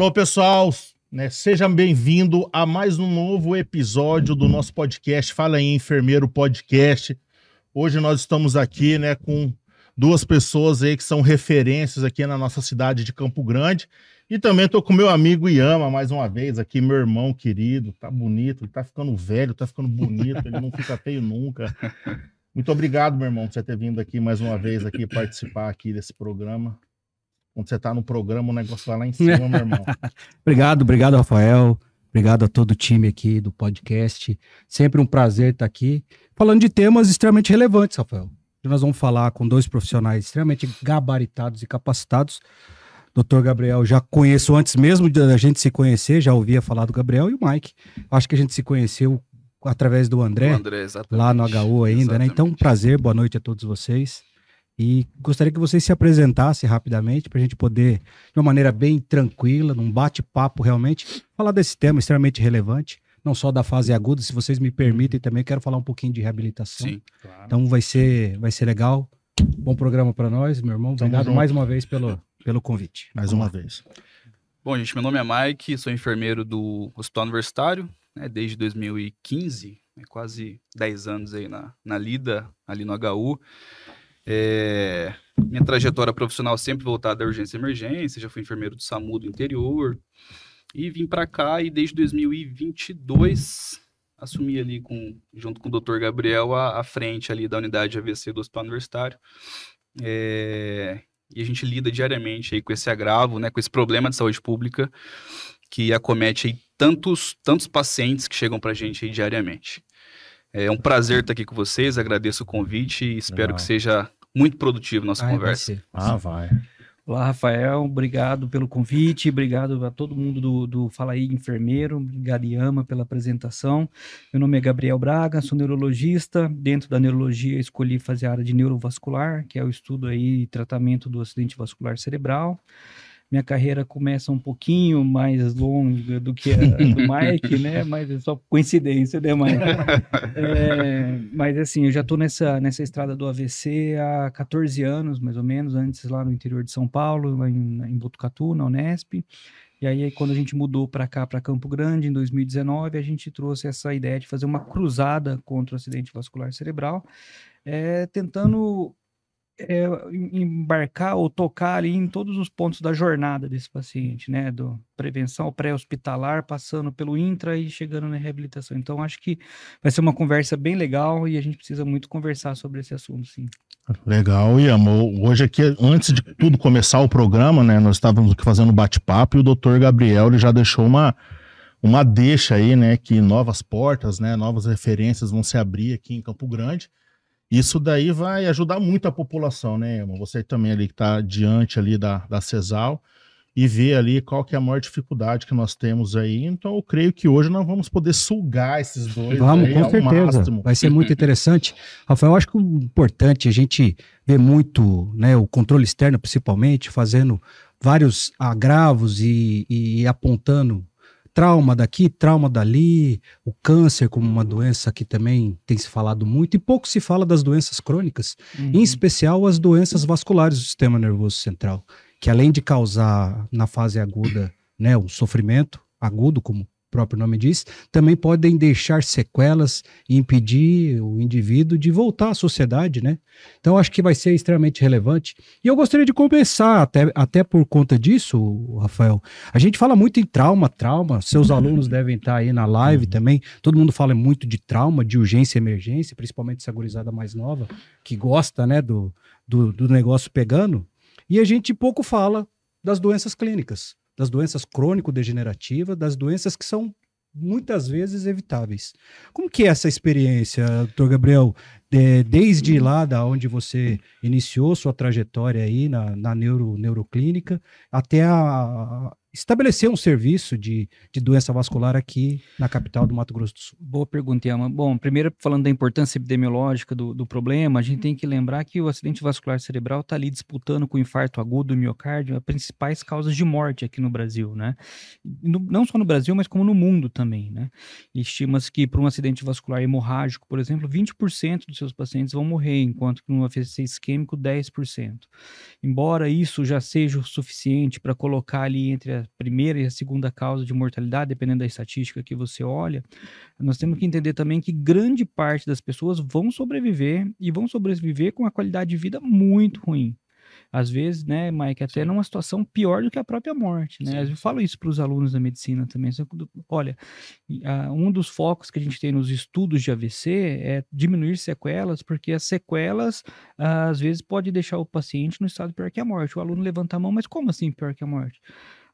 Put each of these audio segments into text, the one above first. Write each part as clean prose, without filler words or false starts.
Alô, pessoal, né? Seja bem-vindo a mais um novo episódio do nosso podcast Fala aí, Enfermeiro Podcast. Hoje nós estamos aqui, né, com duas pessoas aí que são referências aqui na nossa cidade de Campo Grande. E também tô com meu amigo Iama, mais uma vez aqui, meu irmão querido. Tá bonito, ele tá ficando velho, tá ficando bonito, ele não fica feio nunca. Muito obrigado, meu irmão, por você ter vindo aqui mais uma vez aqui participar aqui desse programa. Quando você tá no programa, o negócio vai lá em cima, meu irmão. Obrigado, Rafael. Obrigado a todo o time aqui do podcast. Sempre um prazer estar aqui falando de temas extremamente relevantes, Rafael. Nós vamos falar com dois profissionais extremamente gabaritados e capacitados. Dr. Gabriel, já conheço antes mesmo da gente se conhecer, já ouvia falar do Gabriel e o Mike. Acho que a gente se conheceu através do André lá no HU ainda, exatamente, né? Então, um prazer, boa noite a todos vocês. E gostaria que vocês se apresentassem rapidamente para a gente poder, de uma maneira bem tranquila, num bate-papo realmente, falar desse tema extremamente relevante, não só da fase aguda, se vocês me permitem também, quero falar um pouquinho de reabilitação. Sim, claro. Então vai ser legal. Bom programa para nós, meu irmão. Obrigado mais uma vez pelo convite. Mais uma vez. Bom, gente, meu nome é Mike, sou enfermeiro do Hospital Universitário, né, desde 2015, quase 10 anos aí na lida, ali no HU. Minha trajetória profissional sempre voltada à urgência e emergência, já fui enfermeiro do SAMU do interior e vim para cá e desde 2022 assumi ali junto com o Dr. Gabriel a frente ali da unidade de AVC do Hospital Universitário. E a gente lida diariamente aí com esse agravo, né, com esse problema de saúde pública que acomete aí tantos pacientes que chegam para a gente aí diariamente. É um prazer estar aqui com vocês, agradeço o convite e espero que seja muito produtivo a nossa conversa. Vai. Olá, Rafael, obrigado pelo convite, obrigado a todo mundo do Fala aí, Enfermeiro, obrigado, Iama, pela apresentação. Meu nome é Gabriel Braga, sou neurologista, dentro da neurologia escolhi fazer a área de neurovascular, que é o estudo aí e tratamento do acidente vascular cerebral. Minha carreira começa um pouquinho mais longa do que a do Mike, né? Mas é só coincidência, né, Mike? Mas assim, eu já estou nessa estrada do AVC há 14 anos, mais ou menos, antes lá no interior de São Paulo, lá em Botucatu, na Unesp. E aí, quando a gente mudou para cá, para Campo Grande, em 2019, a gente trouxe essa ideia de fazer uma cruzada contra o acidente vascular cerebral, tentando embarcar ou tocar ali em todos os pontos da jornada desse paciente, né, do prevenção pré-hospitalar, passando pelo intra e chegando na reabilitação. Então, acho que vai ser uma conversa bem legal e a gente precisa muito conversar sobre esse assunto, sim. Legal, Iama. Hoje aqui, antes de tudo começar o programa, né, nós estávamos aqui fazendo bate-papo e o Dr. Gabriel ele já deixou uma deixa aí, né, que novas portas, né, novas referências vão se abrir aqui em Campo Grande. Isso daí vai ajudar muito a população, né, irmão? Você também ali que está diante ali da CESAL e ver ali qual que é a maior dificuldade que nós temos aí. Então eu creio que hoje nós vamos poder sugar esses dois. Vamos, aí com ao certeza. máximo. Vai ser muito interessante. Rafael, eu acho que o importante é a gente ver muito, né, o controle externo principalmente, fazendo vários agravos e apontando trauma daqui, trauma dali, o câncer como uma doença que também tem se falado muito, e pouco se fala das doenças crônicas, em especial as doenças vasculares do sistema nervoso central, que além de causar na fase aguda, né, um sofrimento agudo, como o próprio nome diz, também podem deixar sequelas e impedir o indivíduo de voltar à sociedade, né? Então acho que vai ser extremamente relevante. E eu gostaria de começar, até por conta disso, Rafael, a gente fala muito em trauma, seus alunos devem estar aí na live também, todo mundo fala muito de trauma, de urgência e emergência, principalmente essa gurizada mais nova, que gosta, né, do negócio pegando, e a gente pouco fala das doenças clínicas, das doenças crônico-degenerativas, das doenças que são muitas vezes evitáveis. Como que é essa experiência, doutor Gabriel, desde lá da onde você iniciou sua trajetória aí na neuroclínica, até estabelecer um serviço de doença vascular aqui na capital do Mato Grosso do Sul? Boa pergunta, Iama. Bom, primeiro falando da importância epidemiológica do problema, a gente tem que lembrar que o acidente vascular cerebral está ali disputando com o infarto agudo do miocárdio as principais causas de morte aqui no Brasil, né? Não só no Brasil, mas como no mundo também, né? Estima-se que para um acidente vascular hemorrágico, por exemplo, 20% dos seus pacientes vão morrer, enquanto que no AVC isquêmico 10%. Embora isso já seja o suficiente para colocar ali entre a primeira e a segunda causa de mortalidade, dependendo da estatística que você olha, nós temos que entender também que grande parte das pessoas vão sobreviver e vão sobreviver com uma qualidade de vida muito ruim. Às vezes, né, Mike, até numa situação pior do que a própria morte, né? Eu falo isso para os alunos da medicina também. Olha, um dos focos que a gente tem nos estudos de AVC é diminuir sequelas, porque as sequelas, às vezes, pode deixar o paciente no estado pior que a morte. O aluno levanta a mão, mas como assim pior que a morte?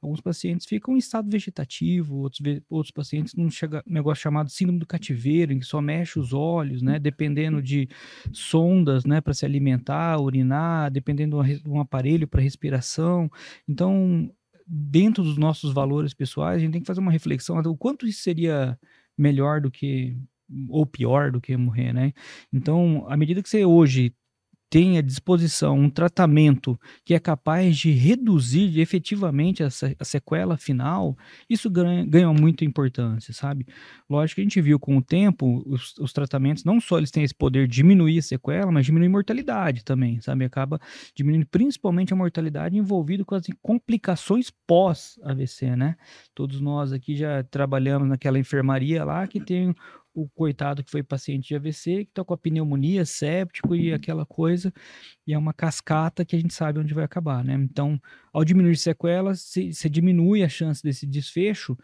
Alguns pacientes ficam em estado vegetativo, outros pacientes num negócio chamado síndrome do cativeiro, em que só mexe os olhos, né? Dependendo de sondas, né, para se alimentar, urinar, dependendo de um aparelho para respiração. Então, dentro dos nossos valores pessoais, a gente tem que fazer uma reflexão o quanto isso seria melhor do que, ou pior do que morrer, né? Então, à medida que você hoje tem à disposição um tratamento que é capaz de reduzir efetivamente a sequela final, isso ganha muita importância, sabe? Lógico que a gente viu com o tempo, os tratamentos, não só eles têm esse poder de diminuir a sequela, mas diminuir a mortalidade também, sabe? Acaba diminuindo principalmente a mortalidade envolvida com as complicações pós-AVC, né? Todos nós aqui já trabalhamos naquela enfermaria lá que tem o coitado que foi paciente de AVC, que está com a pneumonia, séptico e aquela coisa, e é uma cascata que a gente sabe onde vai acabar, né? Então, ao diminuir sequelas, você diminui a chance desse desfecho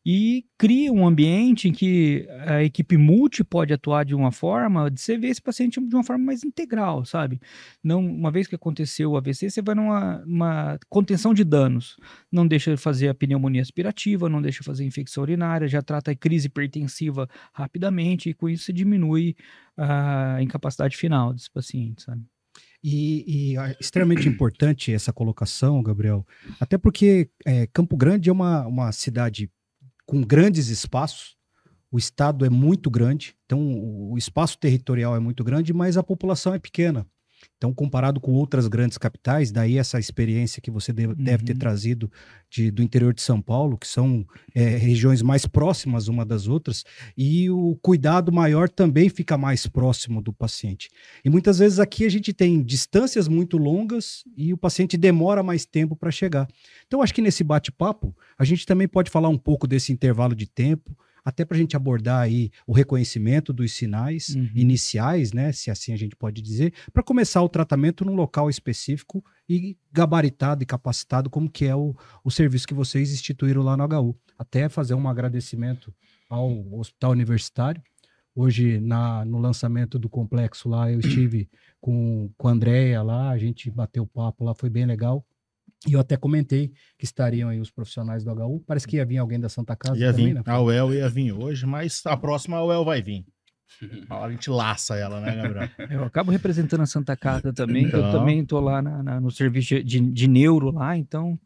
e cria um ambiente em que a equipe multi pode atuar de uma forma, de você ver esse paciente de uma forma mais integral, sabe? Não, uma vez que aconteceu o AVC, você vai numa contenção de danos, não deixa fazer a pneumonia aspirativa, não deixa fazer infecção urinária, já trata a crise hipertensiva rapidamente, e com isso você diminui a incapacidade final desse paciente, sabe? E é extremamente importante essa colocação, Gabriel, até porque Campo Grande é uma cidade com grandes espaços, o estado é muito grande, então o espaço territorial é muito grande, mas a população é pequena. Então, comparado com outras grandes capitais, daí essa experiência que você deve ter trazido do interior de São Paulo, que são regiões mais próximas uma das outras, e o cuidado maior também fica mais próximo do paciente. E muitas vezes aqui a gente tem distâncias muito longas e o paciente demora mais tempo para chegar. Então, acho que nesse bate-papo, a gente também pode falar um pouco desse intervalo de tempo, até para a gente abordar aí o reconhecimento dos sinais iniciais, né, se assim a gente pode dizer, para começar o tratamento num local específico e gabaritado e capacitado, como que é o serviço que vocês instituíram lá no HU. Até fazer um agradecimento ao Hospital Universitário. Hoje, no lançamento do complexo lá, eu estive com a Andréia lá, a gente bateu papo lá, foi bem legal. E eu até comentei que estariam aí os profissionais do HU. Parece que ia vir alguém da Santa Casa também, vir, né? A UEL ia vir hoje, mas a próxima UEL vai vir. A gente laça ela, né, Gabriel? Eu acabo representando a Santa Casa também, então, eu também estou lá no serviço de neuro lá, então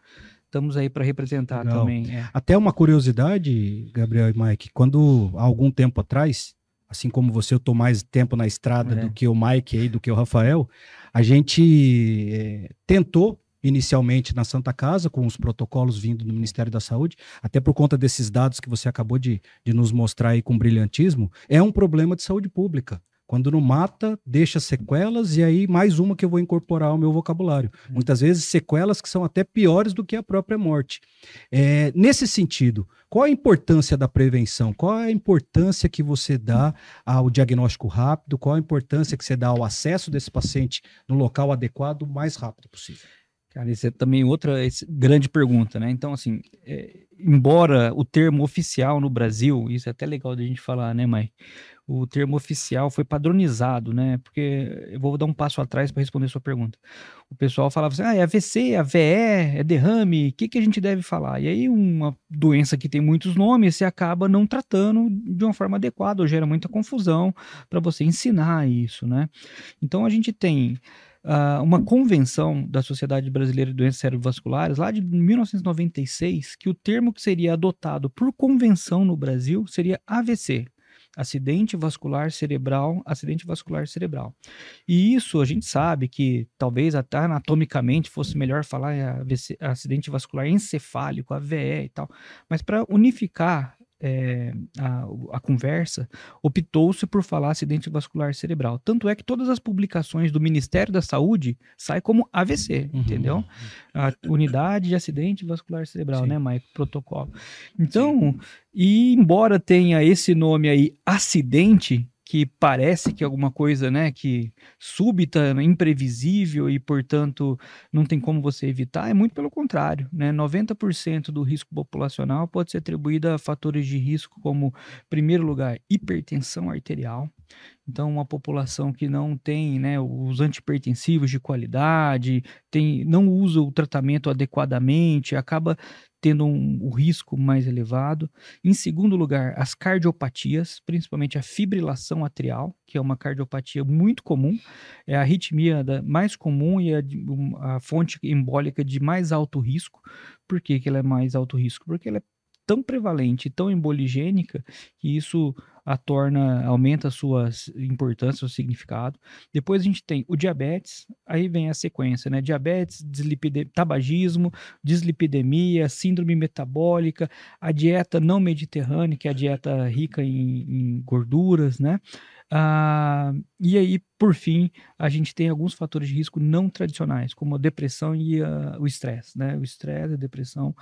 estamos aí para representar legal. Também. Até uma curiosidade, Gabriel e Mike, quando há algum tempo atrás, assim como você, eu estou mais tempo na estrada do que o Mike aí, do que o Rafael, a gente tentou inicialmente na Santa Casa, com os protocolos vindo do Ministério da Saúde, até por conta desses dados que você acabou de nos mostrar aí com brilhantismo, é um problema de saúde pública. Quando não mata, deixa sequelas, e aí mais uma que eu vou incorporar ao meu vocabulário. Muitas vezes sequelas que são até piores do que a própria morte. Nesse sentido, qual a importância da prevenção? Qual a importância que você dá ao diagnóstico rápido? Qual a importância que você dá ao acesso desse paciente no local adequado o mais rápido possível? Cara, isso é também outra grande pergunta, né? Então, assim, embora o termo oficial no Brasil, isso é até legal da gente falar, né, Mai? O termo oficial foi padronizado, né? Porque eu vou dar um passo atrás para responder a sua pergunta. O pessoal falava assim, é AVC, é VE, é derrame, o que a gente deve falar? E aí uma doença que tem muitos nomes, você acaba não tratando de uma forma adequada, ou gera muita confusão para você ensinar isso, né? Então, a gente tem uma convenção da Sociedade Brasileira de Doenças Cerebrovasculares, lá de 1996, que o termo que seria adotado por convenção no Brasil seria AVC, acidente vascular cerebral. E isso a gente sabe que talvez até anatomicamente fosse melhor falar AVC, acidente vascular encefálico, AVE e tal, mas para unificar a conversa, optou-se por falar acidente vascular cerebral. Tanto é que todas as publicações do Ministério da Saúde saem como AVC, entendeu? A unidade de acidente vascular cerebral, Sim. né, Maico? Protocolo. Então, e embora tenha esse nome aí, acidente, que parece que é alguma coisa, né, que súbita, imprevisível e, portanto, não tem como você evitar, é muito pelo contrário, né? 90% do risco populacional pode ser atribuído a fatores de risco como, em primeiro lugar, hipertensão arterial. Então, uma população que não tem, né, os antihipertensivos de qualidade, não usa o tratamento adequadamente, acaba tendo o risco mais elevado. Em segundo lugar, as cardiopatias, principalmente a fibrilação atrial, que é uma cardiopatia muito comum, é a arritmia mais comum e a fonte embólica de mais alto risco. Por que que ela é mais alto risco? Porque ela é tão prevalente, tão emboligênica, que isso aumenta a sua importância, o significado. Depois a gente tem o diabetes, aí vem a sequência, né? Diabetes, tabagismo, dislipidemia, síndrome metabólica, a dieta não mediterrânea, que é a dieta rica em gorduras, né? E aí, por fim, a gente tem alguns fatores de risco não tradicionais, como a depressão e o estresse, né? O estresse e a depressão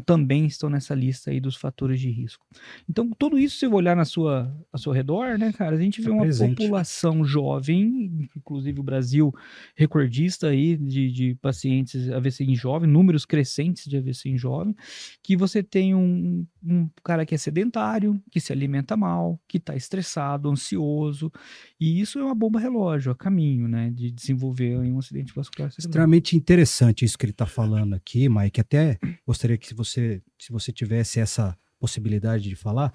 também estão nessa lista aí dos fatores de risco. Então, tudo isso, se você olhar ao seu redor, né, cara, a gente vê uma população jovem, inclusive o Brasil recordista aí de pacientes AVC em jovem, números crescentes de AVC em jovem, que você tem um cara que é sedentário, que se alimenta mal, que está estressado, ansioso, e isso é uma bomba relógio, a caminho, né, de desenvolver um acidente vascular cerebral. Extremamente interessante isso que ele está falando aqui, Mike. Até gostaria que se você tivesse essa possibilidade de falar,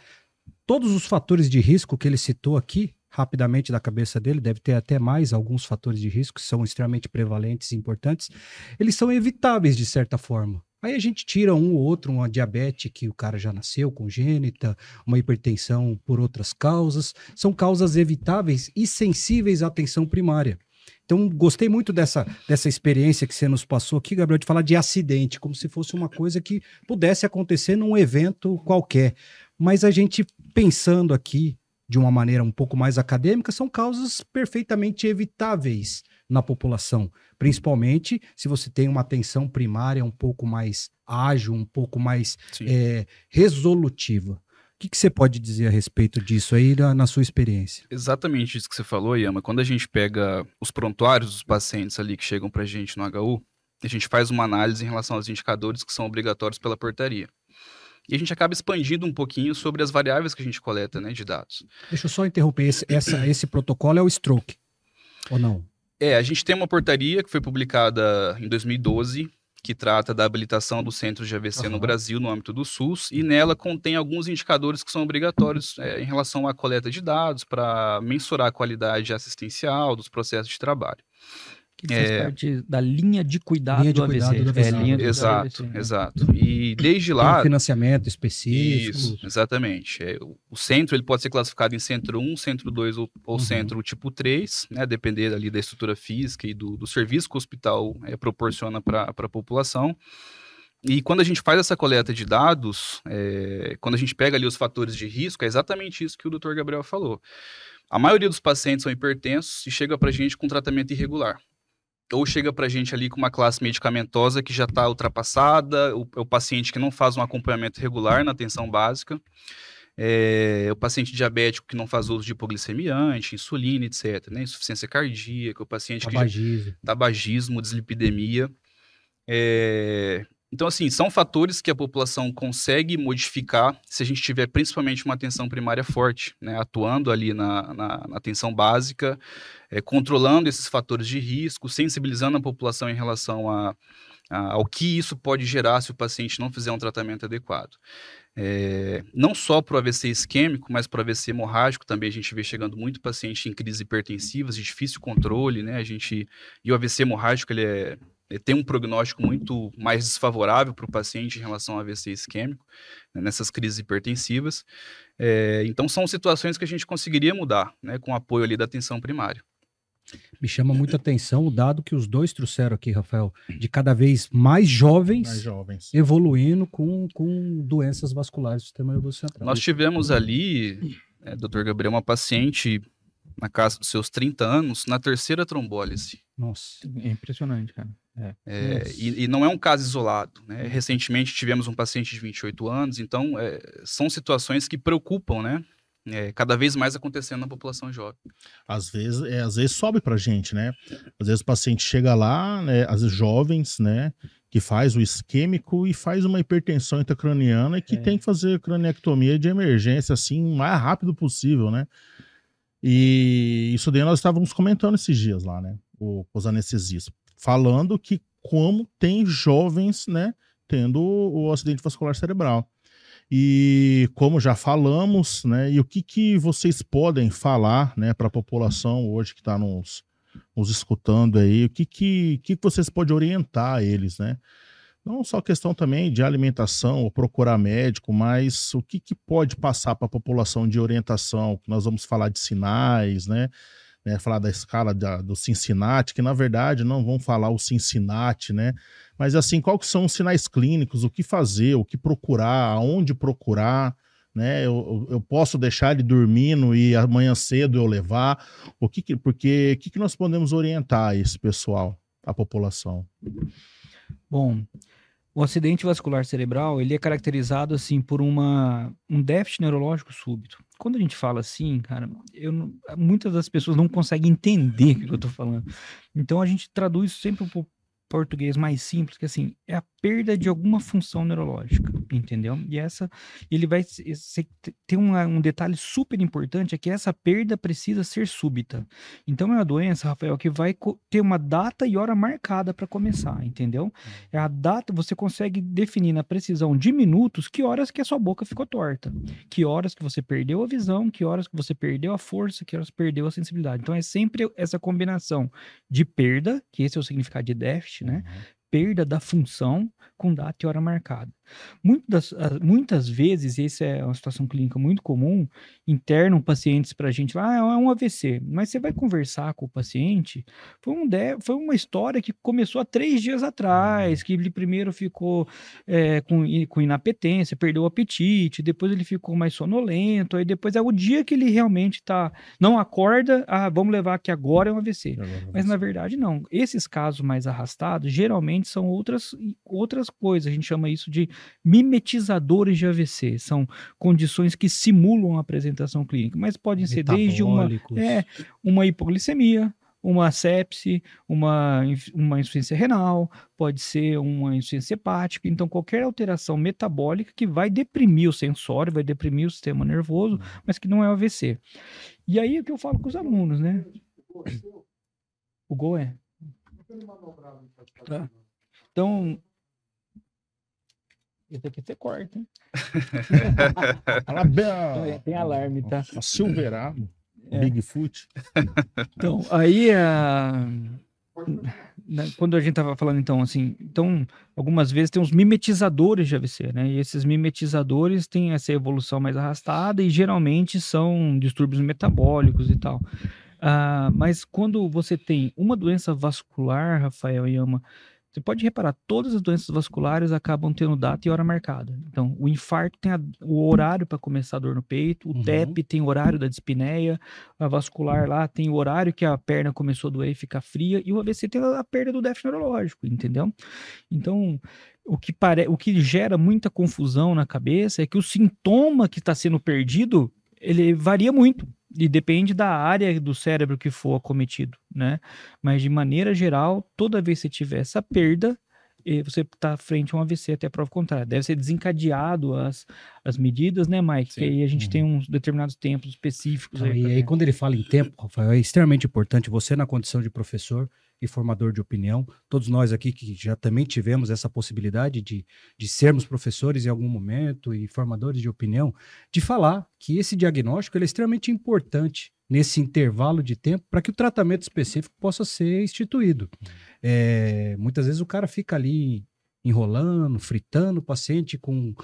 todos os fatores de risco que ele citou aqui, rapidamente da cabeça dele, deve ter até mais alguns fatores de risco que são extremamente prevalentes e importantes, eles são evitáveis de certa forma. Aí a gente tira um ou outro, uma diabetes que o cara já nasceu congênita, uma hipertensão por outras causas, são causas evitáveis e sensíveis à atenção primária. Então, gostei muito dessa experiência que você nos passou aqui, Gabriel, de falar de acidente, como se fosse uma coisa que pudesse acontecer num evento qualquer. Mas a gente, pensando aqui de uma maneira um pouco mais acadêmica, são causas perfeitamente evitáveis na população, principalmente se você tem uma atenção primária um pouco mais ágil, um pouco mais resolutiva. O que você pode dizer a respeito disso aí na sua experiência? Exatamente isso que você falou, Yama. Quando a gente pega os prontuários dos pacientes ali que chegam para a gente no HU, a gente faz uma análise em relação aos indicadores que são obrigatórios pela portaria. E a gente acaba expandindo um pouquinho sobre as variáveis que a gente coleta, né, de dados. Deixa eu só interromper. Esse protocolo é o stroke, ou não? A gente tem uma portaria que foi publicada em 2012, que trata da habilitação dos centros de AVC no Brasil, no âmbito do SUS, e nela contém alguns indicadores que são obrigatórios em relação à coleta de dados para mensurar a qualidade assistencial dos processos de trabalho. Que faz parte da linha de cuidado do AVC. Exato. E desde lá... Tem um financiamento específico. Isso, exatamente. O centro ele pode ser classificado em centro 1, centro 2 ou centro tipo 3, né, depender ali da estrutura física e do serviço que o hospital proporciona para a população. E quando a gente faz essa coleta de dados, quando a gente pega ali os fatores de risco, é exatamente isso que o Dr. Gabriel falou. A maioria dos pacientes são hipertensos e chega para a gente com tratamento irregular. Ou chega para a gente ali com uma classe medicamentosa que já está ultrapassada, o paciente que não faz um acompanhamento regular na atenção básica, o paciente diabético que não faz uso de hipoglicemiante, insulina, etc., né? Insuficiência cardíaca, o paciente tabagismo, dislipidemia. Então, assim, são fatores que a população consegue modificar se a gente tiver principalmente uma atenção primária forte, né, atuando ali na atenção básica, controlando esses fatores de risco, sensibilizando a população em relação ao que isso pode gerar se o paciente não fizer um tratamento adequado. Não só para o AVC isquêmico, mas para o AVC hemorrágico também a gente vê chegando muito paciente em crises hipertensivas, de difícil controle, né? E o AVC hemorrágico ele tem um prognóstico muito mais desfavorável para o paciente em relação ao AVC isquêmico, né, nessas crises hipertensivas. Então, são situações que a gente conseguiria mudar, né, com o apoio ali da atenção primária. Me chama muita atenção o dado que os dois trouxeram aqui, Rafael, de cada vez mais jovens, evoluindo com doenças vasculares do sistema nervoso central. Nós tivemos ali, doutor Gabriel, uma paciente na casa dos seus 30 anos, na 3ª trombólise. Nossa, é impressionante, cara. E não é um caso isolado, né? Recentemente tivemos um paciente de 28 anos, então são situações que preocupam, né? Cada vez mais acontecendo na população jovem. Às vezes sobe pra gente, né? Às vezes o paciente chega lá, né, às vezes jovens, né, que faz o isquêmico e faz uma hipertensão intracraniana e que tem que fazer craniectomia de emergência, assim, o mais rápido possível, né? E isso daí nós estávamos comentando esses dias lá, né? Os anestesistas, falando que como tem jovens, né, tendo o acidente vascular cerebral. E como já falamos, né, e o que vocês podem falar, né, para a população hoje que está nos escutando aí, o que vocês podem orientar eles, né? Não só questão também de alimentação ou procurar médico, mas o que pode passar para a população de orientação, que nós vamos falar de sinais, né? Falar da escala do Cincinnati, que na verdade não vão falar o Cincinnati, né? Mas assim, quais que são os sinais clínicos, o que fazer, o que procurar, aonde procurar, né? Eu posso deixar ele dormindo e amanhã cedo eu levar, porque o que nós podemos orientar esse pessoal, a população? Bom, o acidente vascular cerebral, ele é caracterizado assim por um déficit neurológico súbito. Quando a gente fala assim, cara, muitas das pessoas não conseguem entender o que eu tô falando. Então a gente traduz sempre para o português mais simples, que assim, é a perda de alguma função neurológica, entendeu? E ele vai ter um detalhe super importante, é que essa perda precisa ser súbita. Então é uma doença, Rafael, que vai ter uma data e hora marcada para começar, entendeu? É a data, você consegue definir na precisão de minutos que horas que a sua boca ficou torta, que horas que você perdeu a visão, que horas que você perdeu a força, que horas perdeu a sensibilidade. Então é sempre essa combinação de perda, que esse é o significado de déficit, né? Perda da função com data e hora marcada. Muitas vezes, essa é uma situação clínica muito comum, internam pacientes para a gente lá, é um AVC, mas você vai conversar com o paciente, foi uma história que começou há 3 dias atrás, que ele primeiro ficou com inapetência, perdeu o apetite, depois ele ficou mais sonolento, aí depois é o dia que ele realmente não acorda, vamos levar que agora é um AVC. Mas na verdade não. Esses casos mais arrastados, geralmente são outras coisas, a gente chama isso de mimetizadores de AVC, são condições que simulam a apresentação clínica, mas podem ser desde uma hipoglicemia, uma sepse, uma insuficiência renal, pode ser uma insuficiência hepática, então qualquer alteração metabólica que vai deprimir o sensório, vai deprimir o sistema nervoso, mas que não é AVC. E aí é o que eu falo com os alunos, né? O gol é? Tá. Então, esse aqui você corta, hein? Tem alarme, tá? A Silverado, Bigfoot. Então, aí quando a gente tava falando, então, assim, algumas vezes tem uns mimetizadores de AVC, né? E esses mimetizadores têm essa evolução mais arrastada e geralmente são distúrbios metabólicos e tal. Mas quando você tem uma doença vascular, Rafael Yama, você pode reparar, todas as doenças vasculares acabam tendo data e hora marcada. Então, o infarto tem o horário para começar a dor no peito, o TEP tem o horário da dispneia, a vascular lá tem o horário que a perna começou a doer e ficar fria, e o AVC tem a perda do déficit neurológico, entendeu? Então, o que gera muita confusão na cabeça é que o sintoma que está sendo perdido, ele varia muito. E depende da área do cérebro que for acometido, né? Mas, de maneira geral, toda vez que você tiver essa perda, você está frente a um AVC, até a prova contrária. Deve ser desencadeado as medidas, né, Mike? Sim. Que aí a gente tem uns determinados tempos específicos. Então, e aí, quando ele fala em tempo, Rafael, é extremamente importante você, na condição de professor e formador de opinião, todos nós aqui que já também tivemos essa possibilidade de sermos professores em algum momento e formadores de opinião, de falar que esse diagnóstico ele é extremamente importante nesse intervalo de tempo para que o tratamento específico possa ser instituído. Muitas vezes o cara fica ali enrolando, fritando o paciente com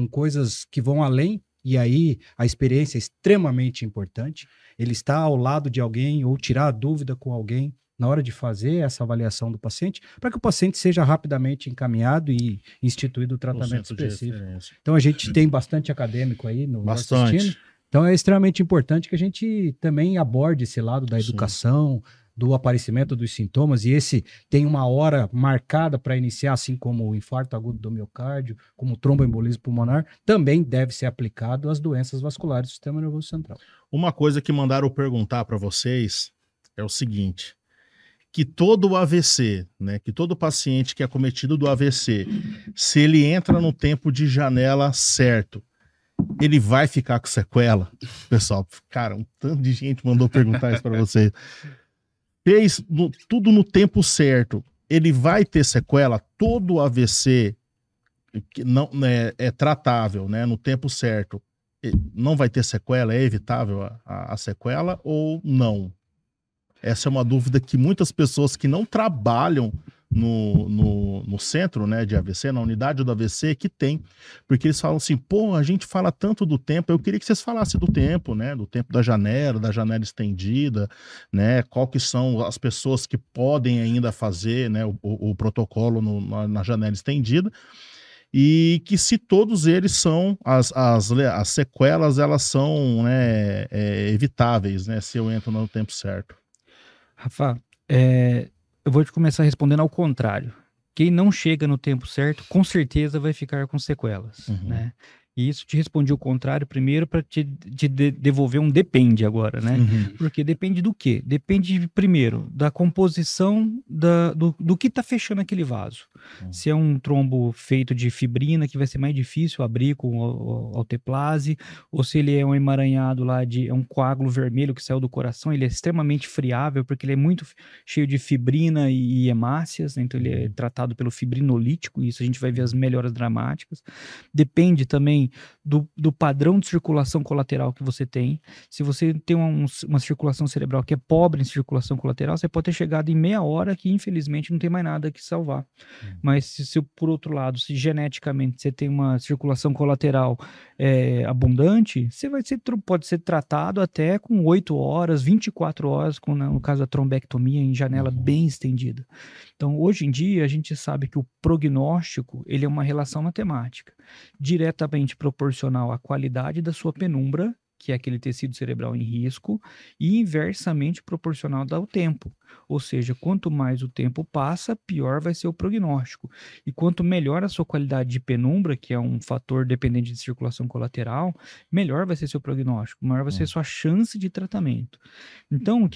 coisas que vão além E aí a experiência é extremamente importante. Ele está ao lado de alguém ou tirar a dúvida com alguém na hora de fazer essa avaliação do paciente, para que o paciente seja rapidamente encaminhado e instituído o tratamento específico. Então a gente tem bastante acadêmico aí no assistindo. Então é extremamente importante que a gente também aborde esse lado da educação, do aparecimento dos sintomas, e esse tem uma hora marcada para iniciar, assim como o infarto agudo do miocárdio, como o tromboembolismo pulmonar, também deve ser aplicado às doenças vasculares do sistema nervoso central. Uma coisa que mandaram perguntar para vocês é o seguinte, que todo AVC, né, que todo paciente que é acometido do AVC, se ele entra no tempo de janela certo, ele vai ficar com sequela? Pessoal, cara, um tanto de gente mandou perguntar isso para vocês. Fez tudo no tempo certo, ele vai ter sequela? Todo AVC que não é tratável, né, no tempo certo, não vai ter sequela? É evitável a sequela ou não? Essa é uma dúvida que muitas pessoas que não trabalham no centro, né, de AVC, na unidade do AVC, que tem, porque eles falam assim, pô, a gente fala tanto do tempo, eu queria que vocês falassem do tempo, né, do tempo da janela estendida, né, qual que são as pessoas que podem ainda fazer, né, o protocolo na janela estendida, e que se todos eles são, as sequelas, elas são, né, evitáveis, né, se eu entro no tempo certo. Rafa, eu vou te começar respondendo ao contrário. Quem não chega no tempo certo, com certeza vai ficar com sequelas, né? E isso te respondi o contrário primeiro para te devolver um depende agora, né? Porque depende do quê? Depende, primeiro, da composição do que está fechando aquele vaso. Se é um trombo feito de fibrina, que vai ser mais difícil abrir com alteplase, ou se ele é um emaranhado lá é um coágulo vermelho que saiu do coração, ele é extremamente friável, porque ele é muito cheio de fibrina e hemácias, né? Então ele é tratado pelo fibrinolítico, e isso a gente vai ver as melhoras dramáticas. Depende também do padrão de circulação colateral que você tem. Se você tem uma circulação cerebral que é pobre em circulação colateral, você pode ter chegado em meia hora que infelizmente não tem mais nada que salvar. Mas se por outro lado, se geneticamente você tem uma circulação colateral abundante, você pode ser tratado até com 8 horas, 24 horas, no caso da trombectomia em janela bem estendida. Então, hoje em dia, a gente sabe que o prognóstico, ele é uma relação matemática, diretamente proporcional à qualidade da sua penumbra, que é aquele tecido cerebral em risco, e inversamente proporcional ao tempo. Ou seja, quanto mais o tempo passa, pior vai ser o prognóstico. E quanto melhor a sua qualidade de penumbra, que é um fator dependente de circulação colateral, melhor vai ser seu prognóstico, maior vai ser sua chance de tratamento. Então,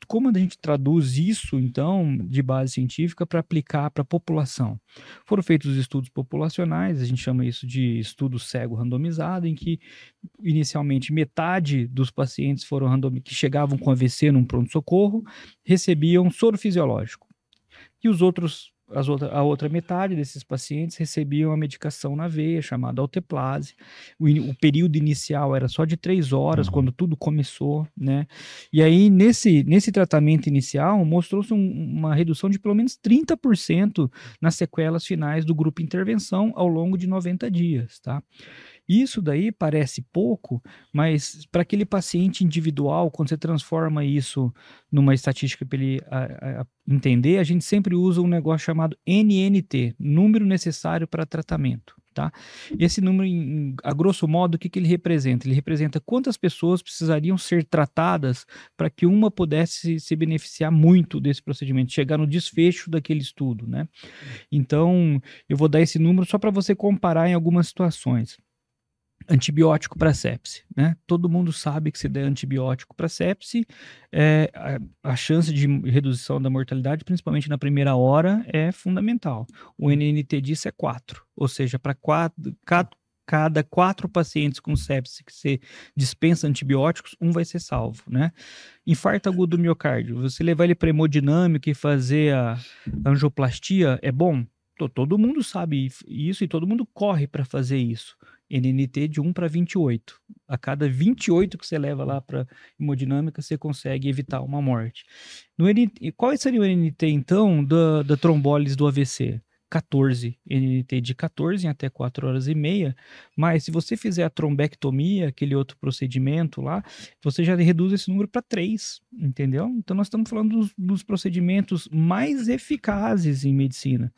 como a gente traduz isso, então, de base científica para aplicar para a população? Foram feitos os estudos populacionais, a gente chama isso de estudo cego randomizado, em que inicialmente metade dos pacientes que chegavam com AVC num pronto-socorro recebiam soro fisiológico. E a outra metade desses pacientes recebiam a medicação na veia, chamada alteplase. O período inicial era só de 3 horas, quando tudo começou, né? E aí, nesse tratamento inicial, mostrou-se uma redução de pelo menos 30% nas sequelas finais do grupo intervenção ao longo de 90 dias, tá? Isso daí parece pouco, mas para aquele paciente individual, quando você transforma isso numa estatística para ele entender, a gente sempre usa um negócio chamado NNT, número necessário para tratamento. Tá? Esse número, a grosso modo, o que ele representa? Ele representa quantas pessoas precisariam ser tratadas para que uma pudesse se beneficiar muito desse procedimento, chegar no desfecho daquele estudo, né? Então, eu vou dar esse número só para você comparar em algumas situações. Antibiótico para sepse, né? Todo mundo sabe que se der antibiótico para sepse, a chance de redução da mortalidade, principalmente na primeira hora, é fundamental. O NNT disso é 4, ou seja, para cada 4 pacientes com sepse que você dispensa antibióticos, um vai ser salvo, né? Infarto agudo do miocárdio, você levar ele para hemodinâmica e fazer a angioplastia é bom? Todo mundo sabe isso e todo mundo corre para fazer isso. NNT de 1 para 28. A cada 28 que você leva lá para hemodinâmica, você consegue evitar uma morte. Qual seria o NNT, então, da trombólise do AVC? 14, NNT de 14 em até 4 horas e meia, mas se você fizer a trombectomia, aquele outro procedimento lá, você já reduz esse número para 3, entendeu? Então nós estamos falando dos procedimentos mais eficazes em medicina.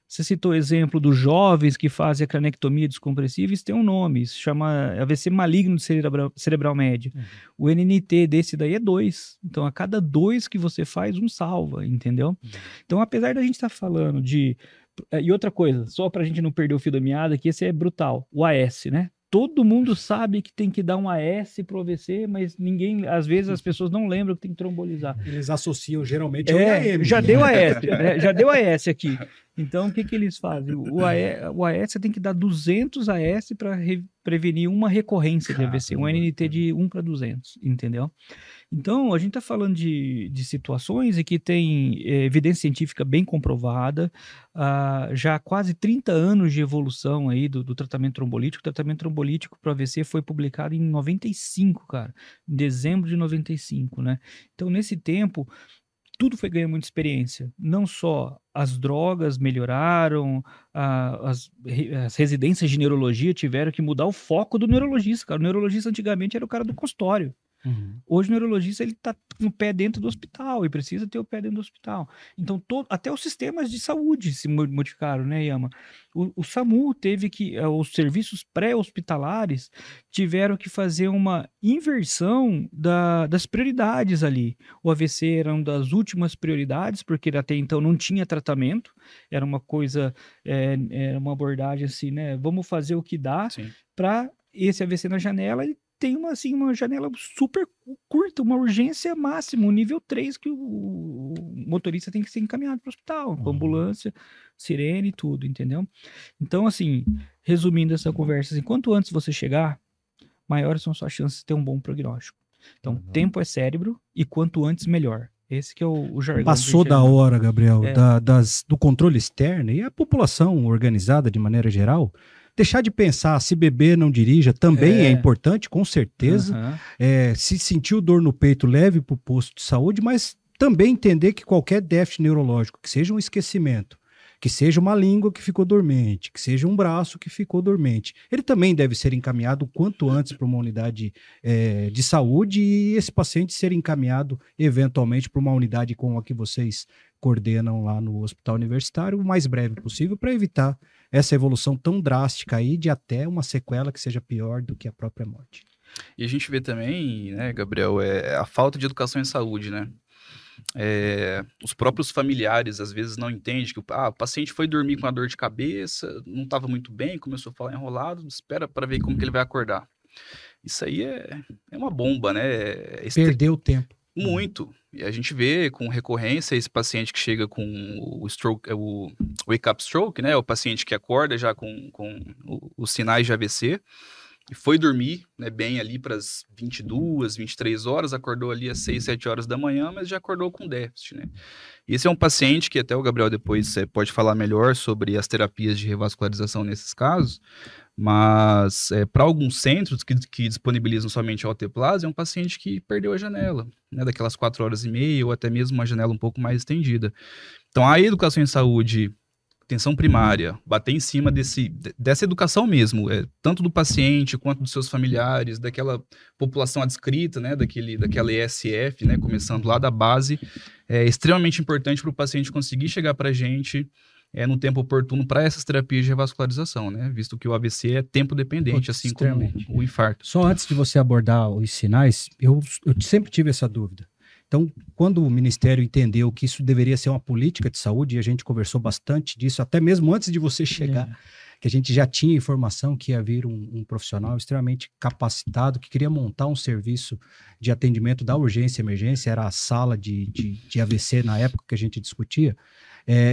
Você citou o exemplo dos jovens que fazem a cranectomia descompressiva, isso tem um nome, se chama AVC maligno de cerebral médio. O NNT desse daí é 2. Então, a cada 2 que você faz, um salva, entendeu? Então, apesar da gente estar falando de... E outra coisa, só para a gente não perder o fio da meada, que esse é brutal, o AS, né? Todo mundo sabe que tem que dar um AS pro AVC, mas ninguém, às vezes as pessoas não lembram que tem que trombolizar. Eles associam geralmente ao IAM. Já deu AS, né? Já deu AS aqui. Então, o que eles fazem? O AS tem que dar 200 AS para prevenir uma recorrência de AVC, um NNT de 1 para 200, entendeu? Então, a gente está falando de situações em que tem evidência científica bem comprovada, já há quase 30 anos de evolução aí do tratamento trombolítico. O tratamento trombolítico para AVC foi publicado em 95, cara, em dezembro de 95, né? Então, nesse tempo, tudo foi ganhando muita experiência. Não só as drogas melhoraram, as residências de neurologia tiveram que mudar o foco do neurologista, cara. O neurologista antigamente era o cara do consultório. Hoje o neurologista ele está com o pé dentro do hospital e precisa ter o pé dentro do hospital. Então até os sistemas de saúde se modificaram, né, Yama? O SAMU teve que, os serviços pré-hospitalares tiveram que fazer uma inversão das prioridades ali. O AVC era uma das últimas prioridades, porque até então não tinha tratamento, era uma coisa, era uma abordagem assim, né? Vamos fazer o que dá para esse AVC na janela. Tem uma janela super curta, uma urgência máxima, um nível 3 que o motorista tem que ser encaminhado para o hospital, com ambulância, sirene e tudo, entendeu? Então, assim, resumindo essa conversa, assim, quanto antes você chegar, maiores são suas chances de ter um bom prognóstico. Então, tempo é cérebro e quanto antes, melhor. Esse que é o jargão. Passou da hora, Gabriel, do controle externo e a população organizada de maneira geral... Deixar de pensar, se beber, não dirija, também é importante, com certeza. Se sentiu dor no peito, leve para o posto de saúde, mas também entender que qualquer déficit neurológico, que seja um esquecimento, que seja uma língua que ficou dormente, que seja um braço que ficou dormente, ele também deve ser encaminhado o quanto antes para uma unidade de saúde e esse paciente ser encaminhado eventualmente para uma unidade com a que vocês coordenam lá no hospital universitário o mais breve possível para evitar essa evolução tão drástica aí de até uma sequela que seja pior do que a própria morte. E a gente vê também, né, Gabriel, a falta de educação em saúde, né? Os próprios familiares às vezes não entendem que o paciente foi dormir com a dor de cabeça, não estava muito bem, começou a falar enrolado, espera para ver como que ele vai acordar. Isso aí é uma bomba, né? Perdeu tempo. Muito. E a gente vê com recorrência esse paciente que chega com o stroke, o wake-up stroke, né? O paciente que acorda já com os sinais de AVC e foi dormir, né, bem ali para as 22, 23 horas, acordou ali às 6, 7 horas da manhã, mas já acordou com déficit, né? Esse é um paciente que até o Gabriel depois pode falar melhor sobre as terapias de revascularização nesses casos, mas para alguns centros que disponibilizam somente a alteplase, é um paciente que perdeu a janela, né, daquelas 4 horas e meia ou até mesmo uma janela um pouco mais estendida. Então, a educação em saúde, atenção primária, bater em cima dessa educação mesmo, tanto do paciente quanto dos seus familiares, daquela população adscrita, né, daquela ESF, né, começando lá da base, é extremamente importante para o paciente conseguir chegar para a gente no tempo oportuno para essas terapias de revascularização, né? Visto que o AVC é tempo dependente, assim como o infarto. Só antes de você abordar os sinais, eu sempre tive essa dúvida. Então, quando o Ministério entendeu que isso deveria ser uma política de saúde, e a gente conversou bastante disso, até mesmo antes de você chegar, que a gente já tinha informação que ia vir um profissional extremamente capacitado, que queria montar um serviço de atendimento da urgência e emergência, era a sala de AVC na época que a gente discutia.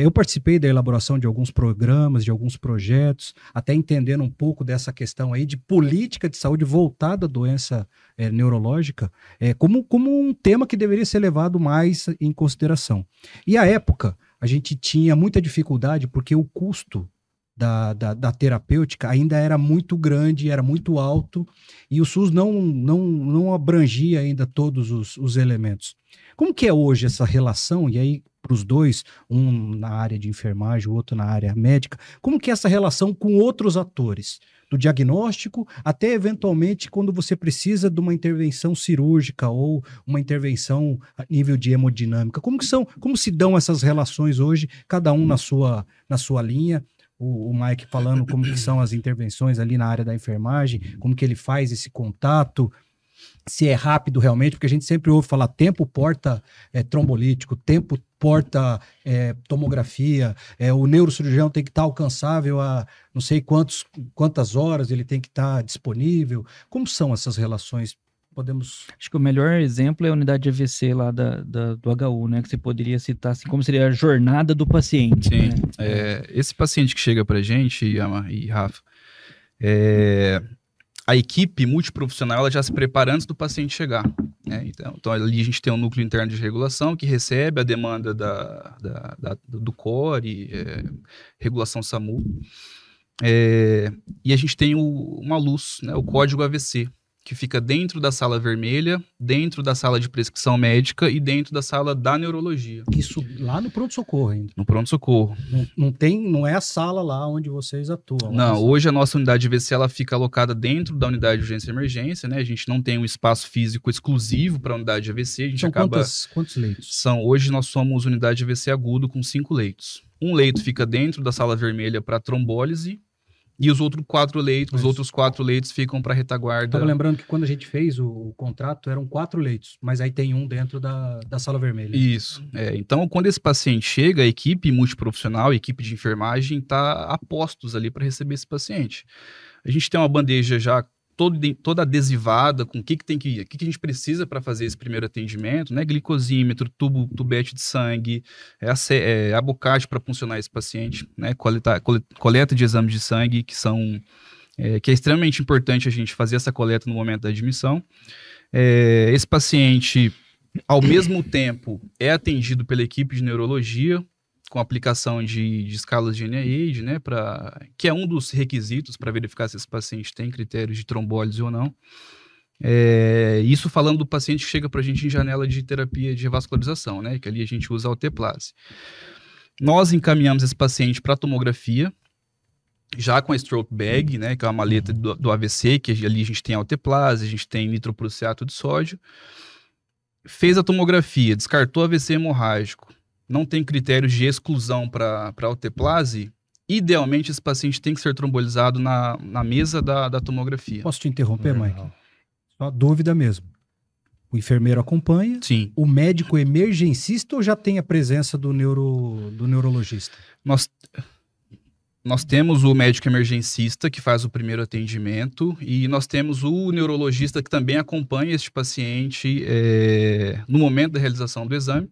Eu participei da elaboração de alguns programas, de alguns projetos, até entendendo um pouco dessa questão aí de política de saúde voltada à doença neurológica, como um tema que deveria ser levado mais em consideração. E à época, a gente tinha muita dificuldade porque o custo da terapêutica ainda era muito grande, era muito alto, e o SUS não abrangia ainda todos os elementos. Como que é hoje essa relação, e aí para os dois, um na área de enfermagem, o outro na área médica, como que é essa relação com outros atores? Do diagnóstico até eventualmente quando você precisa de uma intervenção cirúrgica ou uma intervenção a nível de hemodinâmica. Como se dão essas relações hoje, cada um na sua linha? O Mike falando como que são as intervenções ali na área da enfermagem, como que ele faz esse contato, se é rápido realmente, porque a gente sempre ouve falar tempo porta trombolítico, tempo porta tomografia, o neurocirurgião tem que estar alcançável a não sei quantas horas ele tem que estar disponível. Como são essas relações? Acho que o melhor exemplo é a unidade de AVC lá do HU, né? Que você poderia citar assim, como seria a jornada do paciente. Sim, né? Esse paciente que chega pra gente, e Rafa, a equipe multiprofissional ela já se prepara antes do paciente chegar. Né? Então ali a gente tem um núcleo interno de regulação que recebe a demanda do CORE, regulação SAMU, e a gente tem uma luz, né, o código AVC, que fica dentro da sala vermelha, dentro da sala de prescrição médica e dentro da sala da neurologia. Isso lá no pronto-socorro ainda? No pronto-socorro. Não é a sala lá onde vocês atuam? Não, hoje a nossa unidade de AVC ela fica alocada dentro da unidade de urgência e emergência, né? A gente não tem um espaço físico exclusivo para a unidade de AVC. A gente quantos leitos? Hoje nós somos unidade de AVC agudo com 5 leitos. Um leito fica dentro da sala vermelha para trombólise, e os outros 4 leitos ficam para retaguarda. Estava lembrando que quando a gente fez o contrato, eram 4 leitos, mas aí tem um dentro da sala vermelha. Isso. Então, quando esse paciente chega, a equipe multiprofissional, a equipe de enfermagem, está a postos ali para receber esse paciente. A gente tem uma bandeja já toda adesivada com o que a gente precisa para fazer esse primeiro atendimento, né? Glicosímetro, tubete de sangue, abocate para funcionar esse paciente, né? Coleta de exames de sangue, que é extremamente importante a gente fazer essa coleta no momento da admissão. Esse paciente, ao mesmo tempo, é atendido pela equipe de neurologia, com aplicação de escalas de NIH, né, que é um dos requisitos para verificar se esse paciente tem critérios de trombólise ou não. Isso falando do paciente que chega para a gente em janela de terapia de revascularização, né, que ali a gente usa a alteplase. Nós encaminhamos esse paciente para tomografia, já com a stroke bag, né, que é uma maleta do AVC, que ali a gente tem alteplase, a gente tem nitroprussiato de sódio. Fez a tomografia, descartou AVC hemorrágico, não tem critérios de exclusão para alteplase, idealmente esse paciente tem que ser trombolizado na mesa da tomografia. Posso te interromper, Mike? Só dúvida mesmo. O enfermeiro acompanha? Sim. O médico emergencista ou já tem a presença do neurologista? Nós temos o médico emergencista que faz o primeiro atendimento e nós temos o neurologista que também acompanha este paciente no momento da realização do exame.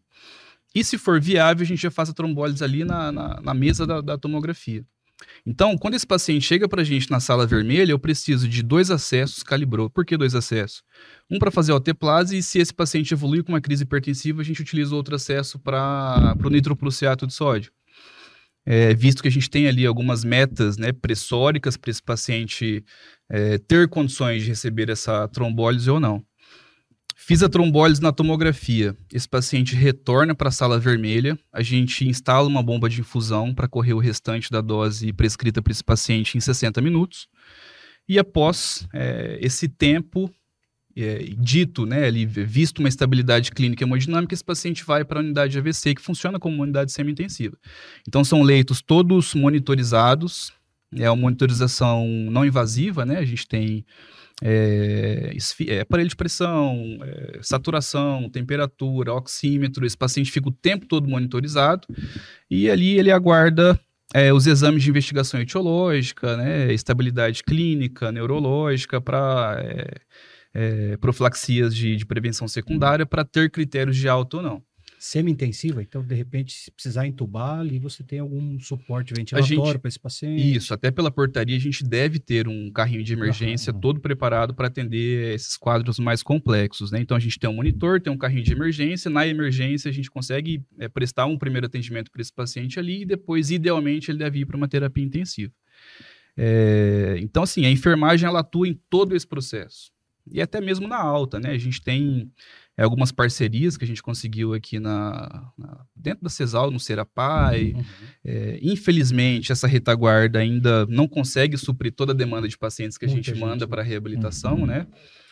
E se for viável, a gente já faz a trombólise ali na mesa da tomografia. Então, quando esse paciente chega para a gente na sala vermelha, eu preciso de 2 acessos calibrou. Por que 2 acessos? Um para fazer a alteplase e se esse paciente evoluir com uma crise hipertensiva, a gente utiliza outro acesso para o nitroprussiato de sódio. Visto que a gente tem ali algumas metas, né, pressóricas para esse paciente ter condições de receber essa trombólise ou não. Fiz a trombólise na tomografia. Esse paciente retorna para a sala vermelha. A gente instala uma bomba de infusão para correr o restante da dose prescrita para esse paciente em 60 minutos. E após esse tempo dito, né, ali, visto uma estabilidade clínica hemodinâmica, esse paciente vai para a unidade de AVC, que funciona como uma unidade semi-intensiva. Então, são leitos todos monitorizados. É uma monitorização não invasiva, né? A gente tem aparelho de pressão, saturação, temperatura, oxímetro. Esse paciente fica o tempo todo monitorizado e ali ele aguarda os exames de investigação etiológica, né, estabilidade clínica, neurológica, para profilaxias de prevenção secundária, para ter critérios de alta ou não. semi-intensiva, então, de repente, se precisar entubar, ali você tem algum suporte ventilatório para esse paciente. Isso, até pela portaria a gente deve ter um carrinho de emergência todo preparado para atender esses quadros mais complexos, né? Então a gente tem um monitor, tem um carrinho de emergência, na emergência a gente consegue prestar um primeiro atendimento para esse paciente ali e depois, idealmente, ele deve ir para uma terapia intensiva. Então, assim, a enfermagem ela atua em todo esse processo. E até mesmo na alta, né? A gente tem algumas parcerias que a gente conseguiu aqui dentro da CESAL, no Serapai. Infelizmente, essa retaguarda ainda não consegue suprir toda a demanda de pacientes que a gente manda para reabilitação, né?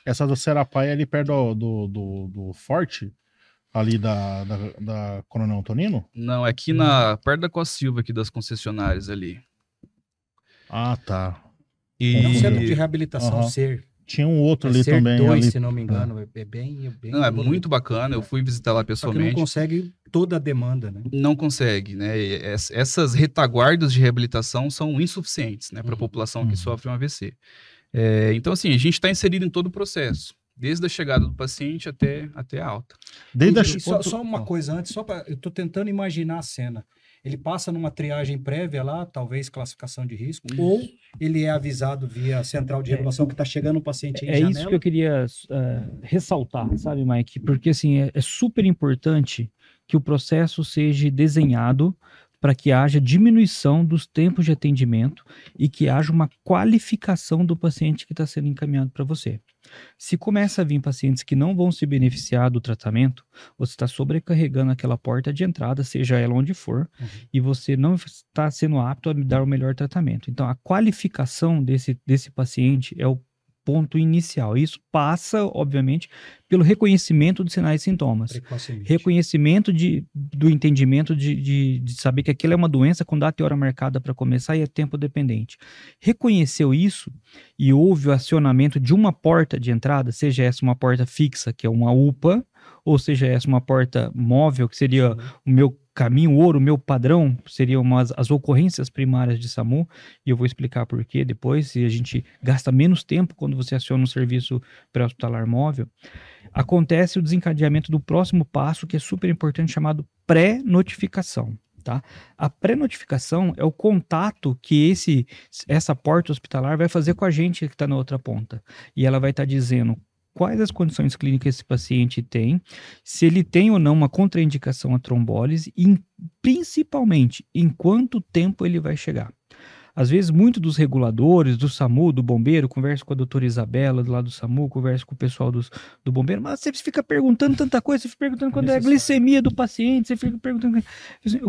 Essa do Serapai é ali perto do Forte, ali da Coronel Antonino? Não, é aqui perto da Costa Silva, aqui das concessionárias ali. Ah, tá. É um centro de reabilitação SER. Tinha um outro ali SER também. 2, ali. se não me engano. É bem não, é muito bacana. Eu fui visitar lá pessoalmente. Só que não consegue toda a demanda, né? Não consegue, né? Essas retaguardas de reabilitação são insuficientes, né? Para a população que sofre um AVC. Então, assim, a gente está inserido em todo o processo. Desde a chegada do paciente até a alta. Só uma coisa antes, eu estou tentando imaginar a cena. Ele passa numa triagem prévia lá, talvez classificação de risco, ou ele é avisado via central de regulação que está chegando um paciente em janela? É isso que eu queria ressaltar, sabe, Mike? Porque, assim, é super importante que o processo seja desenhado para que haja diminuição dos tempos de atendimento e que haja uma qualificação do paciente que está sendo encaminhado para você. Se começa a vir pacientes que não vão se beneficiar do tratamento, você está sobrecarregando aquela porta de entrada, seja ela onde for, e você não está sendo apto a dar o melhor tratamento. Então, a qualificação desse paciente é o ponto inicial. Isso passa, obviamente, pelo reconhecimento dos sinais e sintomas. Reconhecimento do entendimento de saber que aquilo é uma doença com data e hora marcada para começar e é tempo dependente. Reconheceu isso e houve o acionamento de uma porta de entrada, seja essa uma porta fixa, que é uma UPA, ou seja essa uma porta móvel, que seria o meu caminho ouro, o meu padrão, seriam as ocorrências primárias de SAMU, e eu vou explicar por quê depois, se a gente gasta menos tempo quando você aciona um serviço pré-hospitalar móvel. Acontece o desencadeamento do próximo passo, que é super importante, chamado pré-notificação. Tá? A pré-notificação é o contato que essa porta hospitalar vai fazer com a gente que está na outra ponta. E ela vai estar dizendo quais as condições clínicas esse paciente tem, se ele tem ou não uma contraindicação à trombólise e, principalmente, em quanto tempo ele vai chegar. Às vezes, muitos dos reguladores, do SAMU, do bombeiro, converso com a doutora Isabela, do lado do SAMU, converso com o pessoal do bombeiro, mas você fica perguntando tanta coisa, você fica perguntando quando é a glicemia do paciente, você fica perguntando...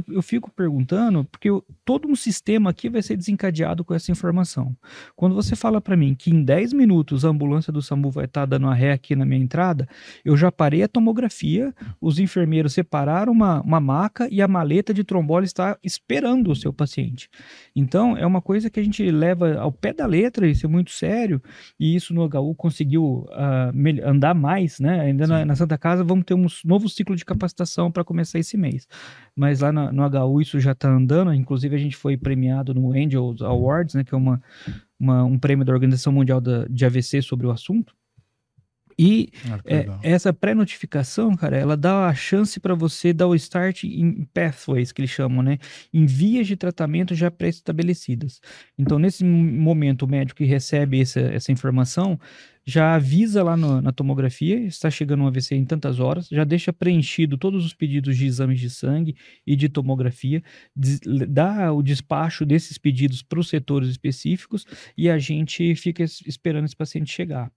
Eu fico perguntando porque todo um sistema aqui vai ser desencadeado com essa informação. Quando você fala para mim que em 10 minutos a ambulância do SAMU vai estar dando a ré aqui na minha entrada, eu já parei a tomografia, os enfermeiros separaram uma maca e a maleta de trombólise está esperando o seu paciente. Então, é uma coisa que a gente leva ao pé da letra, isso é muito sério, e isso no HU conseguiu andar mais, né? Ainda na Santa Casa vamos ter um novo ciclo de capacitação para começar esse mês, mas lá no HU isso já está andando, inclusive a gente foi premiado no Angels Awards, né, que é um prêmio da Organização Mundial de AVC sobre o assunto. E essa pré-notificação, cara, ela dá a chance para você dar o start em pathways, que eles chamam, né? Em vias de tratamento já pré-estabelecidas. Então, nesse momento, o médico que recebe essa informação já avisa lá na tomografia, está chegando um AVC em tantas horas, já deixa preenchido todos os pedidos de exames de sangue e de tomografia, dá o despacho desses pedidos para os setores específicos e a gente fica esperando esse paciente chegar.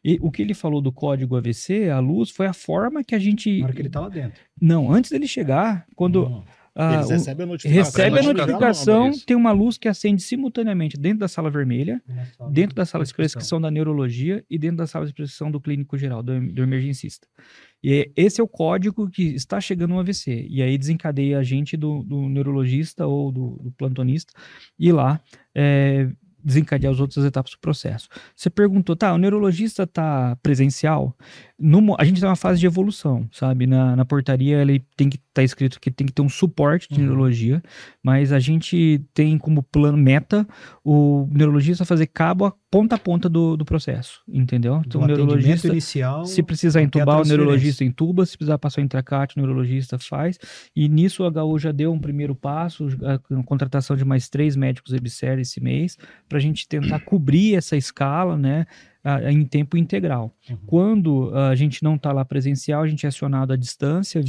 E o que ele falou do código AVC, a luz, foi a forma que a gente... Na hora que ele está lá dentro. Não, antes dele chegar, quando... Eles recebem a notificação. Recebe a notificação, tem uma luz que acende simultaneamente dentro da sala vermelha, dentro da sala de prescrição da neurologia e dentro da sala de prescrição do clínico geral, do emergencista. E esse é o código que está chegando no AVC. E aí desencadeia a gente do neurologista ou do plantonista ir lá desencadear as outras etapas do processo. Você perguntou, o neurologista está presencial? A gente está numa fase de evolução, sabe? Na portaria ele tem que estar escrito que tem que ter um suporte de neurologia, mas a gente tem como plano meta o neurologista fazer cabo a ponta do processo, entendeu? Então o neurologista inicial, se precisar entubar, o neurologista entuba, se precisar passar o intracate, o neurologista faz, e nisso o HU já deu um primeiro passo, a contratação de mais 3 médicos EBSER esse mês, para a gente tentar cobrir essa escala, né, em tempo integral. Quando a gente não está lá presencial, a gente é acionado à distância,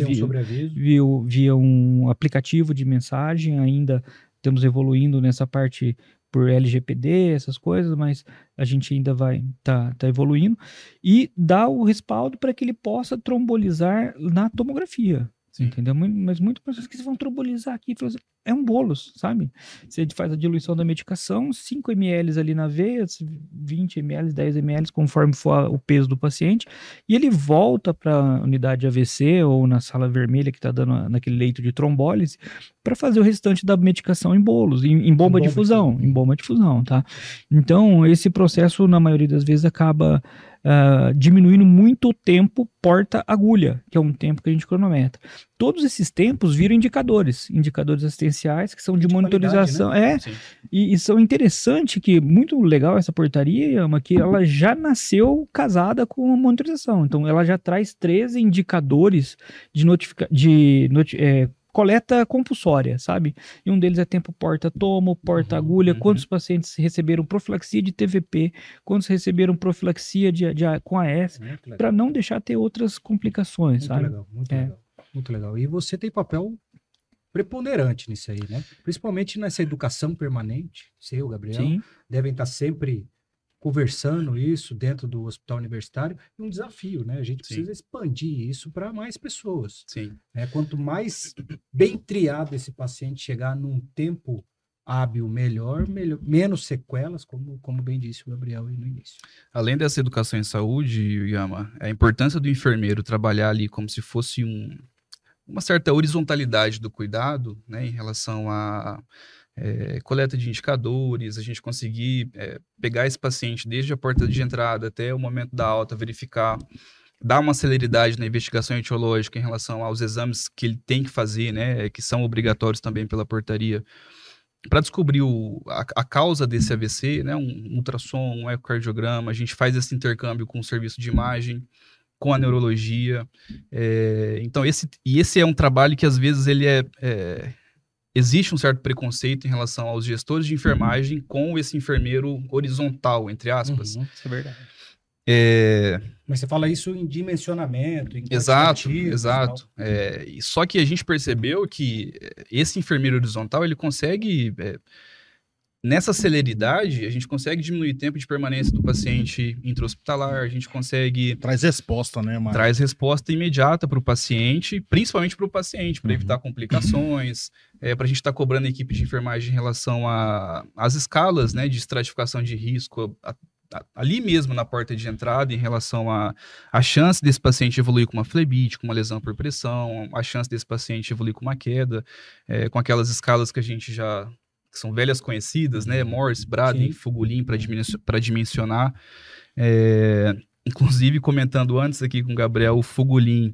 via um aplicativo de mensagem, ainda estamos evoluindo nessa parte por LGPD, essas coisas, mas a gente ainda vai tá evoluindo, e dá o respaldo para que ele possa trombolizar na tomografia. Entendeu? Mas muitas pessoas que vão trombolizar aqui, é um bolos, sabe? Você faz a diluição da medicação, 5 ml ali na veia, 20 ml, 10 ml, conforme for o peso do paciente, e ele volta para a unidade de AVC ou na sala vermelha que está dando naquele leito de trombólise, para fazer o restante da medicação em bolos, em bomba de fusão, tá? Então, esse processo, na maioria das vezes, acaba diminuindo muito o tempo porta-agulha, que é um tempo que a gente cronometra. Todos esses tempos viram indicadores assistenciais, que são de monitorização. Né? E são interessantes, que muito legal essa portaria, que ela já nasceu casada com a monitorização. Então, ela já traz 13 indicadores de coleta compulsória, sabe? E um deles é tempo porta-tomo, porta-agulha, quantos pacientes receberam profilaxia de TVP, quantos receberam profilaxia com AS, para não deixar ter outras complicações, sabe? Muito legal. E você tem papel preponderante nisso aí, né? Principalmente nessa educação permanente. Você e o Gabriel devem estar sempre conversando isso dentro do hospital universitário, é um desafio, né? A gente precisa expandir isso para mais pessoas. Quanto mais bem triado esse paciente chegar num tempo hábil melhor, menos sequelas, como bem disse o Gabriel aí no início. Além dessa educação em saúde, Yama, a importância do enfermeiro trabalhar ali como se fosse uma certa horizontalidade do cuidado, né, em relação a coleta de indicadores, a gente conseguir pegar esse paciente desde a porta de entrada até o momento da alta, verificar, dar uma celeridade na investigação etiológica em relação aos exames que ele tem que fazer, né, que são obrigatórios também pela portaria, para descobrir a causa desse AVC, né, um ultrassom, um ecocardiograma, a gente faz esse intercâmbio com o serviço de imagem, com a neurologia. Então, esse é um trabalho que às vezes ele existe um certo preconceito em relação aos gestores de enfermagem com esse enfermeiro horizontal, entre aspas. Isso é verdade. Mas você fala isso em dimensionamento, em Exato. Só que a gente percebeu que esse enfermeiro horizontal, ele consegue, nessa celeridade, a gente consegue diminuir o tempo de permanência do paciente intra-hospitalar, a gente consegue... Traz resposta, né, Mário? Traz resposta imediata para o paciente, principalmente para o paciente, para evitar complicações, para a gente estar cobrando a equipe de enfermagem em relação às escalas, né, de estratificação de risco, ali mesmo na porta de entrada, em relação à chance desse paciente evoluir com uma flebite, com uma lesão por pressão, a chance desse paciente evoluir com uma queda, com aquelas escalas que a gente já... que são velhas conhecidas, né? Morse, Braden, Fugulin, para dimensionar. Inclusive, comentando antes aqui com o Gabriel, o Fugulin,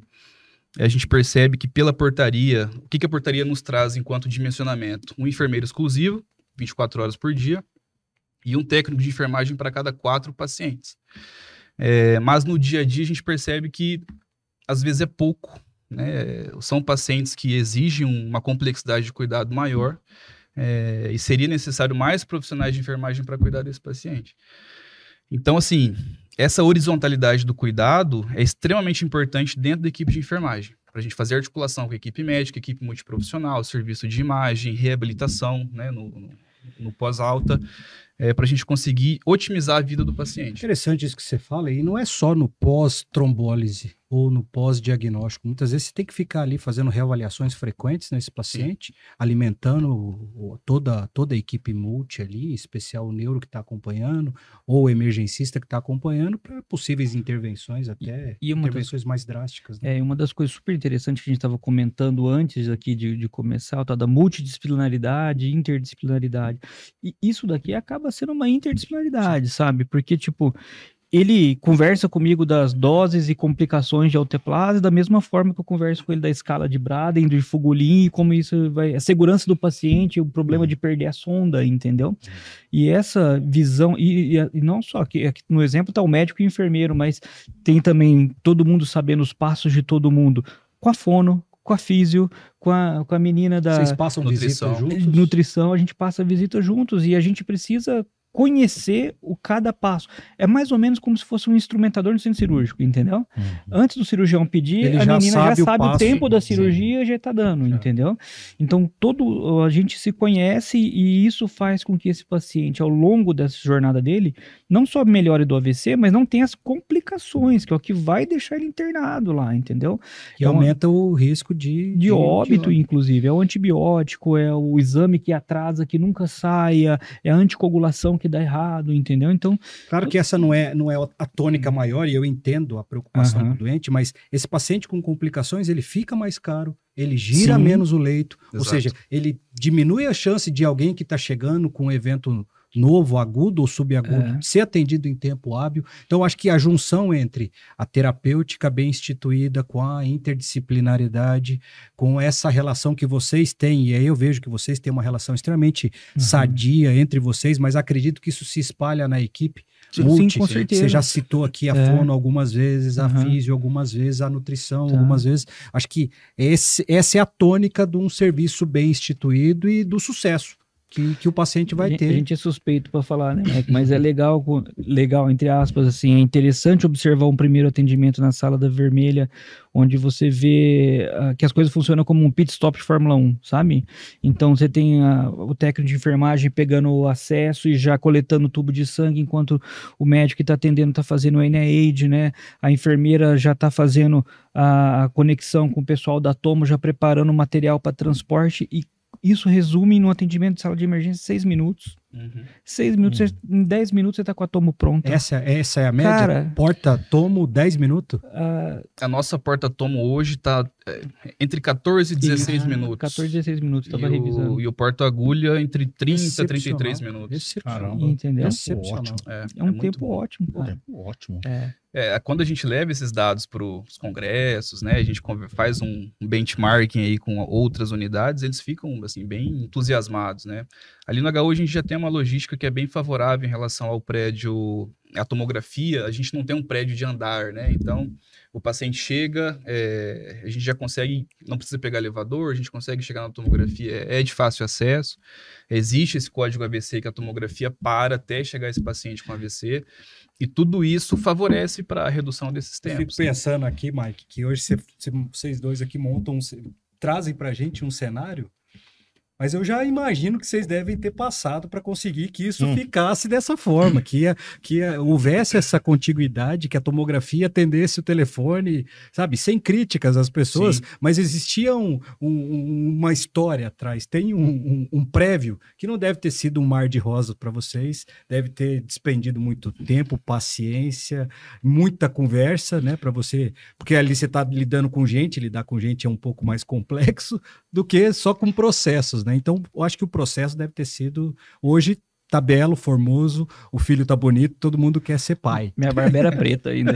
a gente percebe que pela portaria, o que a portaria nos traz enquanto dimensionamento? Um enfermeiro exclusivo, 24 horas por dia, e um técnico de enfermagem para cada 4 pacientes. Mas no dia a dia a gente percebe que às vezes é pouco, né? São pacientes que exigem uma complexidade de cuidado maior, e seria necessário mais profissionais de enfermagem para cuidar desse paciente. Então, assim, essa horizontalidade do cuidado é extremamente importante dentro da equipe de enfermagem, para a gente fazer articulação com a equipe médica, equipe multiprofissional, serviço de imagem, reabilitação, né, no pós-alta, para a gente conseguir otimizar a vida do paciente. Interessante isso que você fala, e não é só no pós-trombólise ou no pós-diagnóstico. Muitas vezes você tem que ficar ali fazendo reavaliações frequentes nesse paciente, alimentando toda a equipe multi ali, em especial o neuro que está acompanhando, ou o emergencista que está acompanhando, para possíveis intervenções, até intervenções mais drásticas. Né? Uma das coisas super interessantes que a gente estava comentando antes aqui de começar, o tal da multidisciplinaridade, interdisciplinaridade. E isso daqui acaba sendo uma interdisciplinaridade, sabe? Porque, tipo, ele conversa comigo das doses e complicações de alteplase da mesma forma que eu converso com ele da escala de Braden, de Fugolin, e como isso vai... A segurança do paciente, o problema de perder a sonda, entendeu? E essa visão... E não só, aqui no exemplo está o médico e o enfermeiro, mas tem também todo mundo sabendo os passos de todo mundo, com a fono, com a físio, com a menina da... Vocês passam visita juntos? Nutrição, a gente passa visita juntos e a gente precisa conhecer o cada passo. É mais ou menos como se fosse um instrumentador no centro cirúrgico, entendeu? Antes do cirurgião pedir, Ele a já menina já sabe o passo, tempo da cirurgia, já está dando, entendeu? Então, a gente se conhece e isso faz com que esse paciente, ao longo dessa jornada dele, não só melhore do AVC, mas não tenha as complicações, que é o que vai deixar ele internado lá, entendeu? Que aumenta o risco de óbito, inclusive. É o antibiótico, é o exame que atrasa, que nunca saia, é a anticoagulação que dá errado, entendeu? Então... Claro que essa não é a tônica maior, e eu entendo a preocupação do doente, mas esse paciente com complicações, ele fica mais caro, ele gira menos o leito, ou seja, ele diminui a chance de alguém que está chegando com um evento novo, agudo ou subagudo, ser atendido em tempo hábil. Então, eu acho que a junção entre a terapêutica bem instituída com a interdisciplinaridade, com essa relação que vocês têm, e aí eu vejo que vocês têm uma relação extremamente sadia entre vocês, mas acredito que isso se espalha na equipe. Sim, com certeza. Você já citou aqui a fono algumas vezes, a físio algumas vezes, a nutrição algumas vezes. Acho que essa é a tônica de um serviço bem instituído e do sucesso que o paciente vai ter. A gente é suspeito para falar, né, Mike? Mas é legal, entre aspas, assim, é interessante observar um primeiro atendimento na sala da vermelha, onde você vê que as coisas funcionam como um pit stop de Fórmula 1, sabe? Então você tem o técnico de enfermagem pegando o acesso e já coletando o tubo de sangue, enquanto o médico que está atendendo está fazendo o NIAID, né? A enfermeira já está fazendo a conexão com o pessoal da Tomo, já preparando o material para transporte, e isso resume no atendimento de sala de emergência 6 minutos. 6 minutos, em 10 minutos você está com a Tomo pronta. Essa é a média? Cara, porta Tomo, 10 minutos? A nossa porta Tomo hoje está entre 14 e 16 minutos. 14 e 16 minutos, estava revisando. E o porta agulha entre 30 e 33 minutos. Caramba. Entendeu? Excepcional. É um tempo ótimo. Um tempo ótimo. Quando a gente leva esses dados para os congressos, né, a gente faz um benchmarking aí com outras unidades, eles ficam assim, bem entusiasmados, né? Ali no HU a gente já tem uma logística que é bem favorável em relação ao prédio, a tomografia, a gente não tem um prédio de andar, né? Então, o paciente chega, a gente já consegue, não precisa pegar elevador, a gente consegue chegar na tomografia, é de fácil acesso, existe esse código AVC que a tomografia para até chegar esse paciente com AVC, e tudo isso favorece para a redução desses tempos. Eu fico pensando aqui, Mike, que hoje vocês dois aqui trazem para a gente um cenário, mas eu já imagino que vocês devem ter passado para conseguir que isso ficasse dessa forma, que houvesse essa contiguidade, que a tomografia atendesse o telefone, sabe, sem críticas às pessoas, mas existia uma história atrás, tem um prévio que não deve ter sido um mar de rosas para vocês, deve ter despendido muito tempo, paciência, muita conversa, né, para você, porque ali você está lidando com gente, lidar com gente é um pouco mais complexo do que só com processos, né? Então, eu acho que o processo deve ter sido... Hoje tá belo, formoso, o filho tá bonito, todo mundo quer ser pai. Minha barba era preta ainda.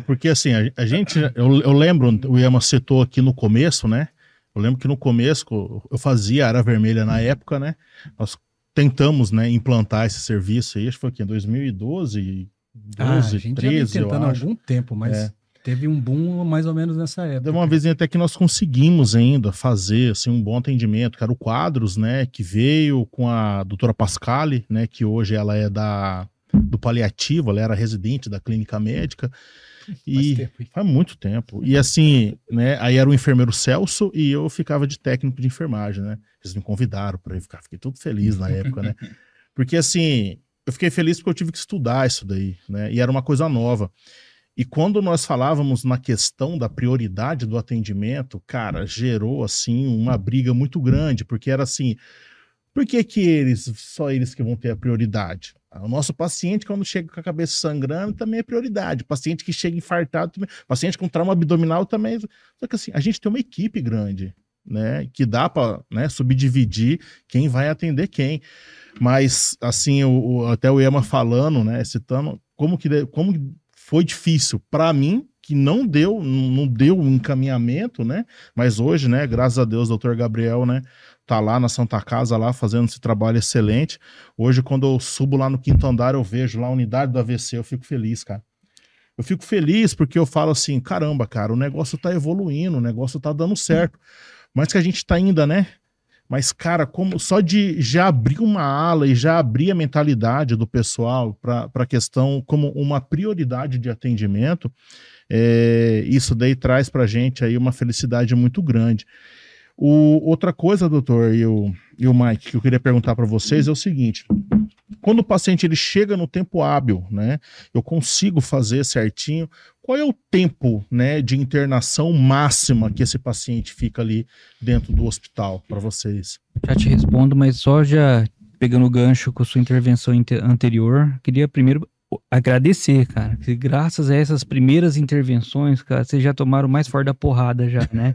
Porque assim, a gente... Eu lembro, o Yama citou aqui no começo, né? Eu lembro que no começo eu fazia Área Vermelha na época, né? Nós tentamos, né, implantar esse serviço aí, acho que foi aqui em 2012, 12, 13, eu acho. Há algum tempo, mas... Teve um boom mais ou menos nessa época. Deu uma vez até que nós conseguimos ainda fazer assim, um bom atendimento, que era o Quadros, né, que veio com a doutora Pascale, né, que hoje ela é do paliativo, ela era residente da clínica médica, e faz muito tempo. E assim, né, aí era o enfermeiro Celso e eu ficava de técnico de enfermagem, né, eles me convidaram para ir ficar, fiquei todo feliz na época, né, porque assim, eu fiquei feliz porque eu tive que estudar isso daí, né, e era uma coisa nova. E quando nós falávamos na questão da prioridade do atendimento, cara, gerou, assim, uma briga muito grande, porque era assim, por que só eles que vão ter a prioridade? O nosso paciente, quando chega com a cabeça sangrando, também é prioridade. O paciente que chega infartado, também, paciente com trauma abdominal também. Só que assim, a gente tem uma equipe grande. né, que dá para, né, subdividir quem vai atender quem. Mas, assim, até o Ema falando, né, citando, como foi difícil para mim, que não deu um encaminhamento, né, mas hoje, né, graças a Deus, o Dr. Gabriel, né, tá lá na Santa Casa, lá, fazendo esse trabalho excelente. Hoje, quando eu subo lá no 5º andar, eu vejo lá a unidade do AVC, eu fico feliz, cara. Eu fico feliz porque eu falo assim, caramba, cara, o negócio tá evoluindo, o negócio tá dando certo. Mas que a gente tá ainda, né? Mas, cara, como só de já abrir uma ala e já abrir a mentalidade do pessoal para a questão como uma prioridade de atendimento, isso daí traz pra gente aí uma felicidade muito grande. Outra coisa, doutor, e o Mike, que eu queria perguntar para vocês é o seguinte: quando o paciente ele chega no tempo hábil, né, eu consigo fazer certinho, qual é o tempo, né, de internação máxima que esse paciente fica ali dentro do hospital para vocês? Já te respondo, mas só já pegando o gancho com a sua intervenção anterior, queria primeiro agradecer, cara, que graças a essas primeiras intervenções, cara, vocês já tomaram mais fora da porrada já, né?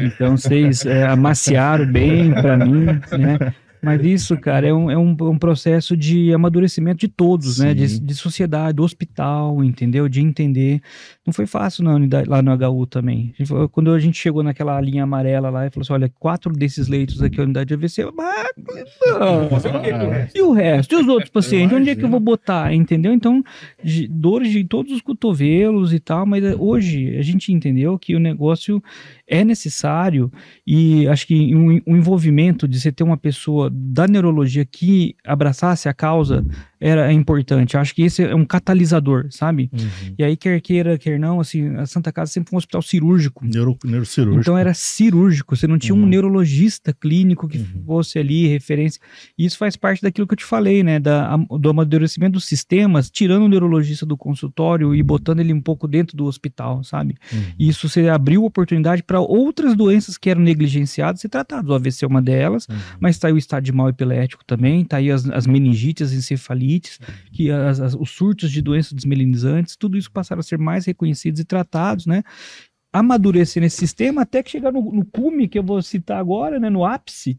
Então vocês amaciaram bem para mim, né? Mas isso, cara, é um processo de amadurecimento de todos, né? De sociedade, do hospital, entendeu? De entender. Não foi fácil na unidade, lá no HU também. Quando a gente chegou naquela linha amarela lá e falou assim, olha, 4 desses leitos aqui, a unidade de AVC, e o resto? E os outros pacientes? Onde é que eu vou botar? Entendeu? Então, dores de todos os cotovelos e tal, mas hoje a gente entendeu que o negócio é necessário e acho que um envolvimento de você ter uma pessoa da neurologia que abraçasse a causa é importante. Acho que esse é um catalisador, sabe? E aí, quer queira, quer não, assim, a Santa Casa sempre foi um hospital cirúrgico. Neurocirúrgico. Então era cirúrgico, você não tinha um neurologista clínico que fosse ali referência. E isso faz parte daquilo que eu te falei, né? Do amadurecimento dos sistemas, tirando o neurologista do consultório e botando ele um pouco dentro do hospital, sabe? E isso você abriu oportunidade para outras doenças que eram negligenciadas ser tratadas. O AVC é uma delas, mas tá aí o estádio mal epilético também, tá aí as meningites, as encefalites, que os surtos de doenças desmelinizantes, tudo isso passaram a ser mais reconhecidos e tratados, né? Amadurecer nesse sistema até que chegar no cume, que eu vou citar agora, né, no ápice,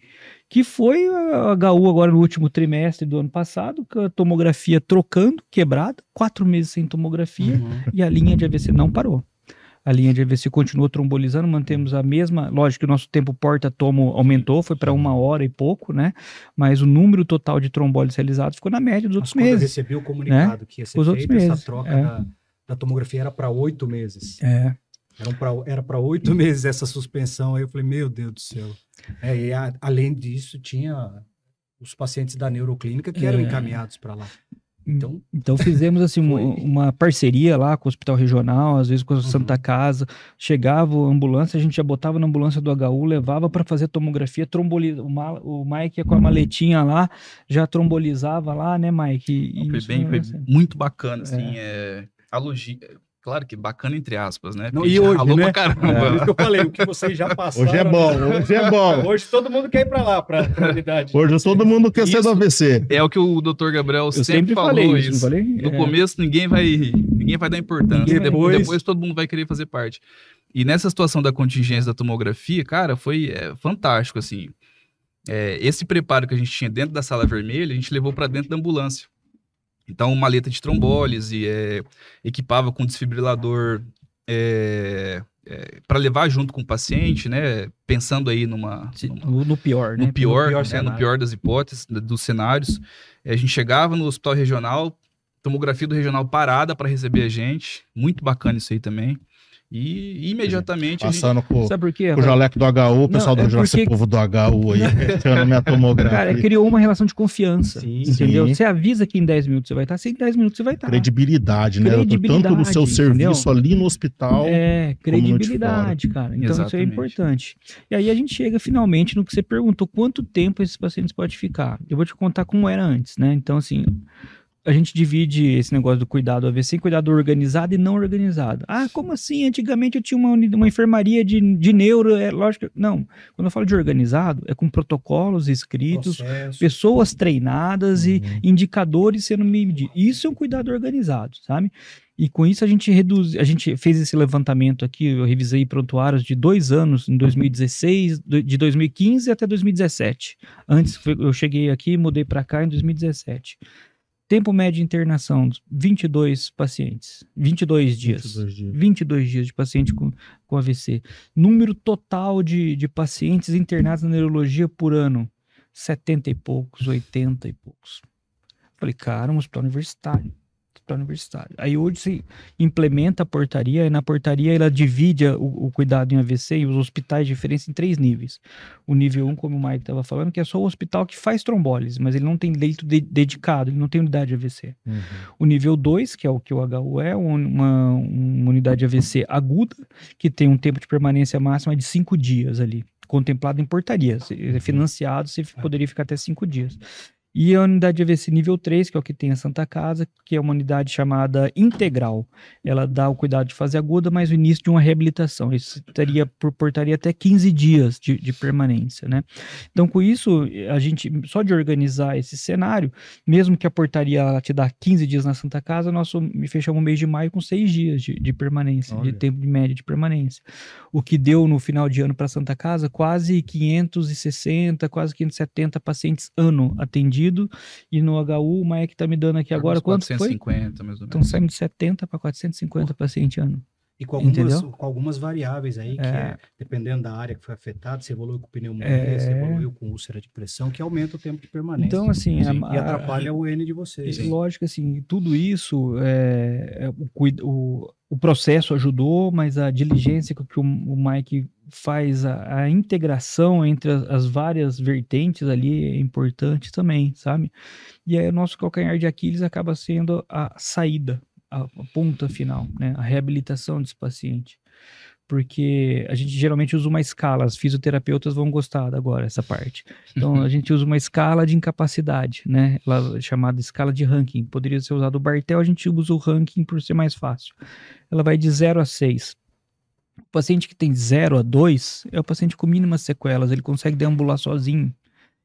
que foi a HU agora no último trimestre do ano passado, com a tomografia trocando, quebrada, 4 meses sem tomografia, e a linha de AVC não parou. A linha de AVC continuou trombolizando, mantemos a mesma, lógico que o nosso tempo porta-tomo aumentou, foi para 1 hora e pouco, né? Mas o número total de trombólises realizados ficou na média dos outros meses. Quando eu recebi o comunicado, né, que ia ser feita essa troca da tomografia, era para 8 meses. Era para 8 meses essa suspensão, aí eu falei, meu Deus do céu. E além disso, tinha os pacientes da neuroclínica que eram encaminhados para lá. Então fizemos assim uma parceria lá com o hospital regional, às vezes com a Santa Casa, chegava a ambulância, a gente já botava na ambulância do HU, levava para fazer tomografia, o Mike com a maletinha lá, já trombolizava lá, né, Mike? Foi muito bacana, assim, a logística. Claro que bacana entre aspas, né? Não, e hoje, né? Pra caramba. Isso que eu falei, o que vocês já passaram. Hoje é bom. Hoje todo mundo quer ir pra lá, pra unidade. Hoje todo mundo quer ser do AVC. É o que o Dr. Gabriel sempre falou isso. Falei? No começo ninguém vai dar importância. Depois todo mundo vai querer fazer parte. E nessa situação da contingência da tomografia, cara, foi fantástico, assim. Esse preparo que a gente tinha dentro da sala vermelha, a gente levou para dentro da ambulância. Então, maleta de trombólise, equipava com desfibrilador para levar junto com o paciente, né? Pensando aí no pior, né? No pior das hipóteses, dos cenários. A gente chegava no hospital regional, tomografia do regional parada para receber a gente. Muito bacana isso aí também. E imediatamente passando sabe por quê? O jaleco do HU, o pessoal do esse povo do HU aí, tirando minha tomografia. Cara, criou uma relação de confiança, entendeu? Você avisa que em 10 minutos você vai estar, se em 10 minutos você vai estar. Credibilidade, né? Tanto no seu serviço ali no hospital. Credibilidade, cara. Então isso é importante. E aí a gente chega finalmente no que você perguntou, quanto tempo esses pacientes podem ficar? Eu vou te contar como era antes, né? Então assim, a gente divide esse negócio do cuidado AVC em cuidado organizado e não organizado. Ah, como assim? Antigamente eu tinha uma enfermaria de neuro, lógico. Não, quando eu falo de organizado, é com protocolos escritos, pessoas treinadas e indicadores sendo medidos. Isso é um cuidado organizado, sabe? E com isso a gente fez esse levantamento aqui, eu revisei prontuários de 2 anos, em 2016, de 2015 até 2017. Antes eu cheguei aqui, mudei para cá em 2017. Tempo médio de internação, 22 pacientes, 22 dias. 22 dias de paciente com AVC. Número total de pacientes internados na neurologia por ano, 70 e poucos, 80 e poucos. Falei, cara, um hospital universitário. Aí hoje se implementa a portaria, e na portaria ela divide o cuidado em AVC e os hospitais diferenciam em 3 níveis. O nível 1, como o Mike estava falando, que é só o hospital que faz trombólise, mas ele não tem leito dedicado, ele não tem unidade de AVC. Uhum. O nível 2, que é o que o HU é, uma unidade de AVC aguda, que tem um tempo de permanência máxima de 5 dias ali, contemplado em portaria. É financiado, você poderia ficar até 5 dias. E a unidade de AVC nível 3, que é o que tem a Santa Casa, que é uma unidade chamada integral. Ela dá o cuidado de fase aguda, mas o início de uma reabilitação. Isso portaria até 15 dias de permanência, né? Então, com isso, a gente, só de organizar esse cenário, mesmo que a portaria te dá 15 dias na Santa Casa, nós fechamos o mês de maio com 6 dias de permanência, de tempo de média de permanência. O que deu no final de ano para a Santa Casa, quase 560, quase 570 pacientes ano atendidos. E no HU, o Maek está me dando aqui agora, quanto 450, foi? mais ou menos. Então saímos de 70 para 450 pacientes ano. E com algumas variáveis aí, que dependendo da área que foi afetada, você evoluiu com pneumonia, você evoluiu com úlcera de pressão, que aumenta o tempo de permanência. Então, assim... e atrapalha o N de vocês. Lógico, assim, tudo isso, o processo ajudou, mas a diligência que o Mike faz, a integração entre as várias vertentes ali é importante também, sabe? E aí o nosso calcanhar de Aquiles acaba sendo a saída, a ponta final, né? A reabilitação desse paciente. Porque a gente geralmente usa uma escala, os fisioterapeutas vão gostar agora, essa parte. Então, a gente usa uma escala de incapacidade, né? Ela é chamada escala de ranking. Poderia ser usado o Bartel, a gente usa o ranking por ser mais fácil. Ela vai de 0 a 6. O paciente que tem 0 a 2 é o paciente com mínimas sequelas, ele consegue deambular sozinho.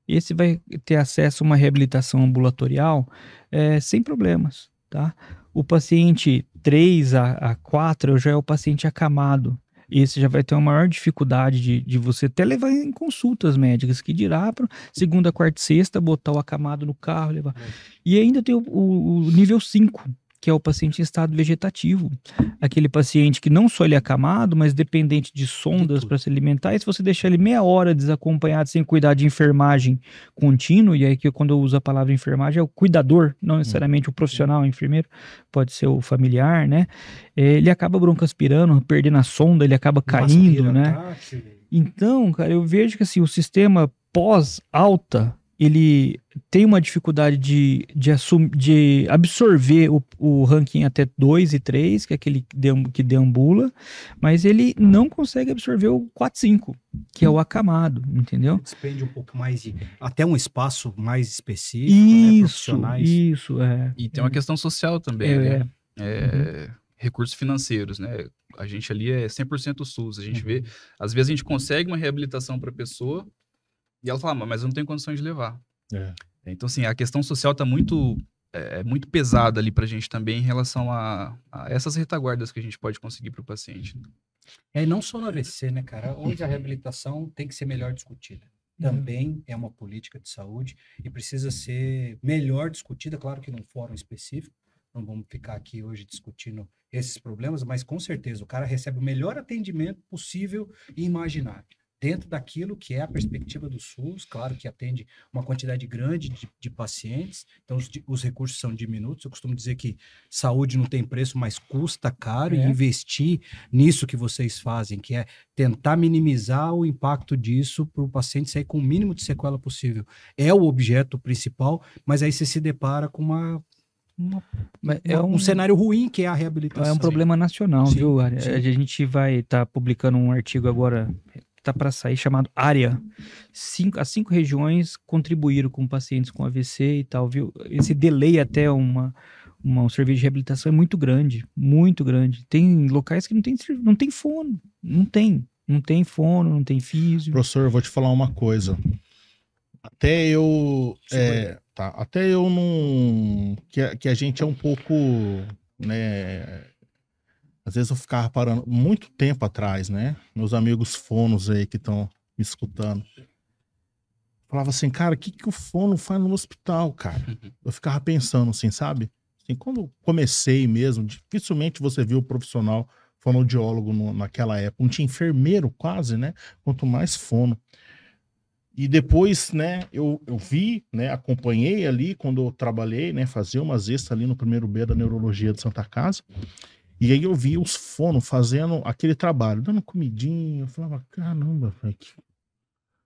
Esse vai ter acesso a uma reabilitação ambulatorial sem problemas, tá? O paciente 3 a 4 já é o paciente acamado. Esse já vai ter uma maior dificuldade de você até levar em consultas médicas, que dirá para segunda, quarta e sexta, botar o acamado no carro, levar. E ainda tem o nível 5, que é o paciente em estado vegetativo. Aquele paciente que não só ele é acamado, mas dependente de sondas para se alimentar. E se você deixar ele meia hora desacompanhado, sem cuidar de enfermagem contínua, e aí que quando eu uso a palavra enfermagem é o cuidador, não necessariamente o profissional, o enfermeiro, pode ser o familiar, né? Ele acaba broncoaspirando, perdendo a sonda, ele acaba caindo, né? Então, cara, eu vejo que assim, o sistema pós-alta, ele tem uma dificuldade de absorver o ranking até 2 e 3, que é aquele que deambula, mas ele não consegue absorver o 4 e 5, que é o acamado, entendeu? Despende um pouco mais até um espaço mais específico, né, profissionais. Isso. E tem uma questão social também, né? Recursos financeiros, né? A gente ali é 100% SUS, a gente vê, às vezes a gente consegue uma reabilitação para a pessoa, e ela fala, mas eu não tenho condições de levar. Então, assim, a questão social está muito pesada ali para a gente também em relação a essas retaguardas que a gente pode conseguir para o paciente. E não só no AVC, né, cara? Onde a reabilitação tem que ser melhor discutida. Também é uma política de saúde e precisa ser melhor discutida, claro que num fórum específico. Não vamos ficar aqui hoje discutindo esses problemas, mas com certeza o cara recebe o melhor atendimento possível e imaginável. Dentro daquilo que é a perspectiva do SUS, claro que atende uma quantidade grande de pacientes, então os recursos são diminutos. Eu costumo dizer que saúde não tem preço, mas custa caro, e investir nisso que vocês fazem, que é tentar minimizar o impacto disso para o paciente sair com o mínimo de sequela possível. É o objeto principal, mas aí você se depara com um cenário ruim, que é a reabilitação. É um problema nacional, viu, Ari? A gente vai estar publicando um artigo agora, está para sair, chamado Área. As 5 regiões contribuíram com pacientes com AVC e tal, viu? Esse delay até um serviço de reabilitação é muito grande, muito grande. Tem locais que não tem fono, não tem fono, não tem físio. Professor, eu vou te falar uma coisa. Até eu não... Que a gente é um pouco né? Às vezes eu ficava parando muito tempo atrás, né? Meus amigos fonos aí que estão me escutando. Falava assim, cara, o que o fono faz no hospital, cara? Eu ficava pensando assim, sabe? Assim, quando eu comecei mesmo, dificilmente você viu o profissional fonoaudiólogo naquela época. Não tinha enfermeiro quase, né? Quanto mais fono. E depois, né, eu vi, né, acompanhei ali quando eu trabalhei, né, fazia umas extras ali no primeiro B da neurologia de Santa Casa. E aí eu vi os fonos fazendo aquele trabalho, dando comidinha. Eu falava, caramba, velho.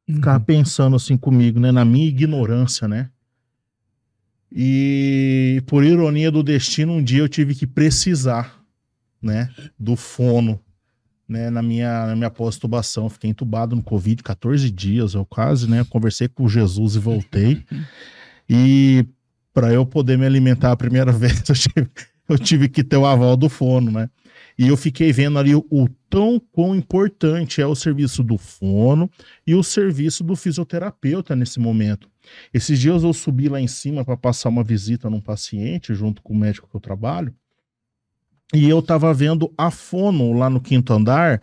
Ficava pensando assim comigo, né, na minha ignorância, né? E por ironia do destino, um dia eu tive que precisar, né, do fono, né, na minha pós-tubação. Fiquei entubado no Covid 14 dias, eu quase, né, conversei com Jesus e voltei. E para eu poder me alimentar a primeira vez, eu tive que ter o aval do fono, né? E eu fiquei vendo ali o tão quão importante é o serviço do fono e o serviço do fisioterapeuta nesse momento. Esses dias eu subi lá em cima para passar uma visita num paciente, junto com o médico que eu trabalho, e eu tava vendo a fono lá no 5º andar,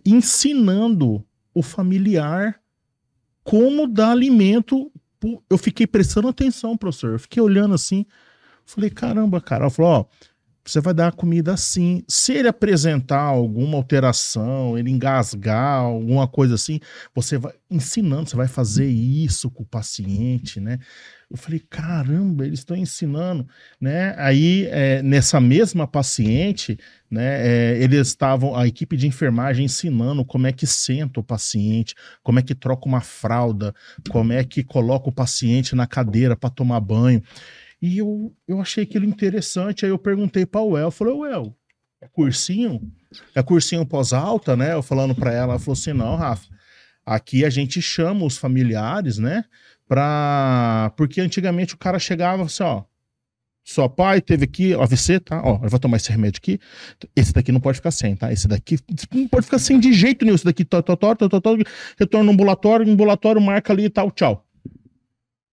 ensinando o familiar como dar alimento. Eu fiquei prestando atenção, professor. Eu fiquei olhando assim, falei, caramba, cara. Ela falou, ó, você vai dar a comida assim. Se ele apresentar alguma alteração, ele engasgar, alguma coisa assim, você vai ensinando, você vai fazer isso com o paciente, né? Eu falei, caramba, eles estão ensinando, né? Aí, nessa mesma paciente, né, eles estavam, a equipe de enfermagem ensinando como é que senta o paciente, como é que troca uma fralda, como é que coloca o paciente na cadeira para tomar banho. E eu achei aquilo interessante, aí eu perguntei para o El, falei, Well, é cursinho? É cursinho pós-alta, né? Eu falando para ela, ela falou assim, não, Rafa, aqui a gente chama os familiares, né? Porque antigamente o cara chegava assim, ó, só pai teve aqui, ó, AVC, tá? Ó, eu vou tomar esse remédio aqui, esse daqui não pode ficar sem, tá? Esse daqui não pode ficar sem de jeito nenhum, esse daqui, retorna no ambulatório, marca ali e tal, tchau.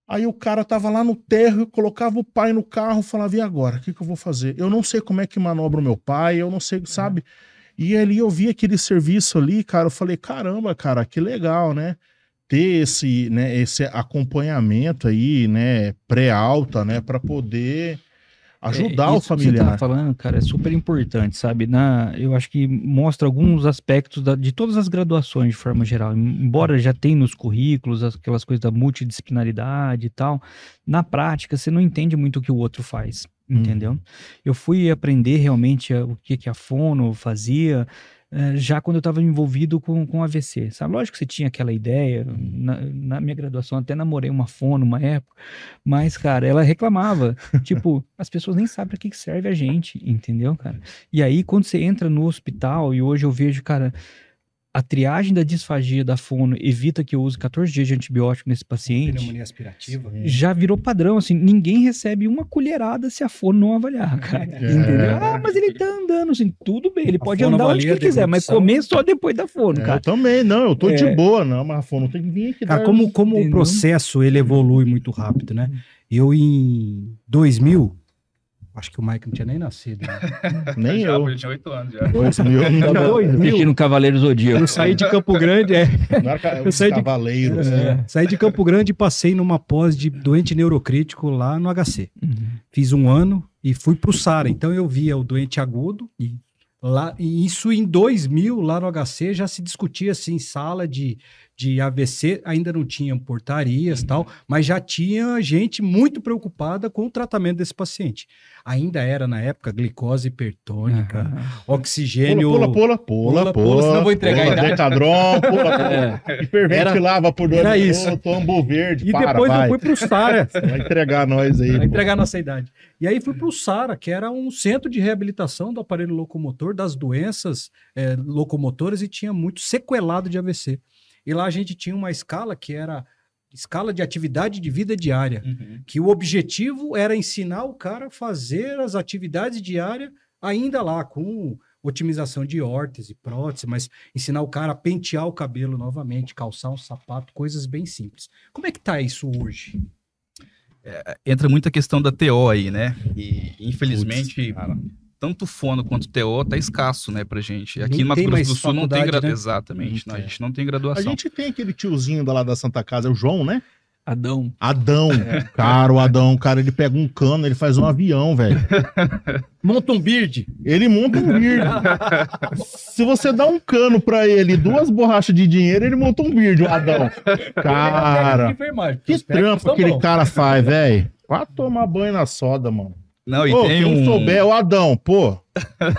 Aí o cara tava lá no térreo, colocava o pai no carro, falava, e agora? O que eu vou fazer? Eu não sei como é que manobra o meu pai, eu não sei, sabe? E ali eu vi aquele serviço ali, cara, eu falei, caramba, cara, que legal, né? Ter esse acompanhamento aí, né, pré-alta, né, para poder ajudar o Isso que familiar. você tá falando, cara, é super importante, sabe? Eu acho que mostra alguns aspectos de todas as graduações de forma geral. Embora já tenha nos currículos aquelas coisas da multidisciplinaridade e tal, na prática você não entende muito o que o outro faz, entendeu? Eu fui aprender realmente o que a fono fazia já quando eu estava envolvido com AVC, sabe? Lógico que você tinha aquela ideia, na minha graduação até namorei uma fono uma época, mas, cara, ela reclamava, tipo, as pessoas nem sabem para que serve a gente, entendeu, cara? E aí, quando você entra no hospital, e hoje eu vejo, cara, a triagem da disfagia da fono evita que eu use 14 dias de antibiótico nesse paciente. Pneumonia aspirativa. Já virou padrão, assim, ninguém recebe uma colherada se a fono não avaliar, cara. Entendeu? Ah, mas ele tá andando, assim, tudo bem, ele pode andar onde que quiser, mas comer só depois da fono, cara. Eu também, não, eu tô de boa, não, mas a fono tem que vir aqui. Cara, como o processo, ele evolui muito rápido, né? Eu, em 2000... Acho que o Mike não tinha nem nascido. Né? Nem já, eu. Ele tinha 8 anos já. 2000. No Cavaleiro Zodíaco. Eu saí de Campo Grande, Não era eu saí Cavaleiros. Saí de Campo Grande e passei numa pós de doente neurocrítico lá no HC. Fiz 1 ano e fui pro SARA. Então eu via o doente agudo. Lá, e isso em 2000, lá no HC, já se discutia assim, sala de AVC, ainda não tinham portarias e tal, mas já tinha gente muito preocupada com o tratamento desse paciente. Ainda era, na época, glicose hipertônica, oxigênio... Pula, senão eu vou entregar a idade. Decadron, pula. Hiperventilava por dois. Era isso. Tombo verde, E depois eu fui pro SARA. Vai entregar nós aí. Vai entregar a nossa idade. E aí fui pro SARA, que era um centro de reabilitação do aparelho locomotor, das doenças locomotoras, e tinha muito sequelado de AVC. E lá a gente tinha uma escala que era escala de atividade de vida diária, que o objetivo era ensinar o cara a fazer as atividades diárias ainda lá, com otimização de órtese, prótese, mas ensinar o cara a pentear o cabelo novamente, calçar um sapato, coisas bem simples. Como é que tá isso hoje? entra muita questão da TO aí, né? E infelizmente, Cara. tanto fono quanto TO tá escasso, né, pra gente. Aqui Nem no Mato tem Grosso mais do Sul não tem faculdade, né? Exatamente, Não não, a tem. gente não tem A graduação. gente tem aquele tiozinho lá da Santa Casa, é o João, né? Adão. Adão. Cara, o Adão, cara, ele pega um cano, ele faz um avião, velho. Monta um beard. Ele monta um beard. Se você dá um cano pra ele, 2 borrachas de dinheiro, ele monta um beard, o Adão. Cara, que trampo aquele cara faz, velho. Vai tomar banho na soda, mano. Não, e Pô, tem quem souber, o Adão, pô.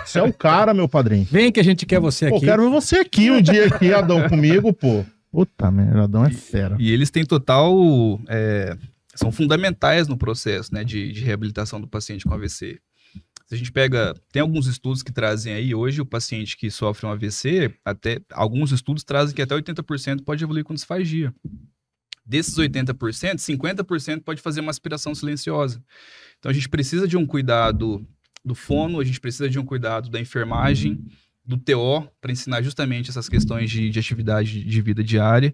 Você é o cara, meu padrinho. Vem que a gente quer você Pô, aqui. quero ver você aqui um dia aqui, Adão, comigo, pô. Puta merda, Adão é fera. E eles têm total... são fundamentais no processo, né, de reabilitação do paciente com AVC. Se a gente pega... Tem alguns estudos que trazem aí, hoje, o paciente que sofre um AVC, até alguns estudos trazem que até 80% pode evoluir com disfagia. Desses 80%, 50% pode fazer uma aspiração silenciosa. Então, a gente precisa de um cuidado do fono, a gente precisa de um cuidado da enfermagem, do TO, para ensinar justamente essas questões de atividade de vida diária,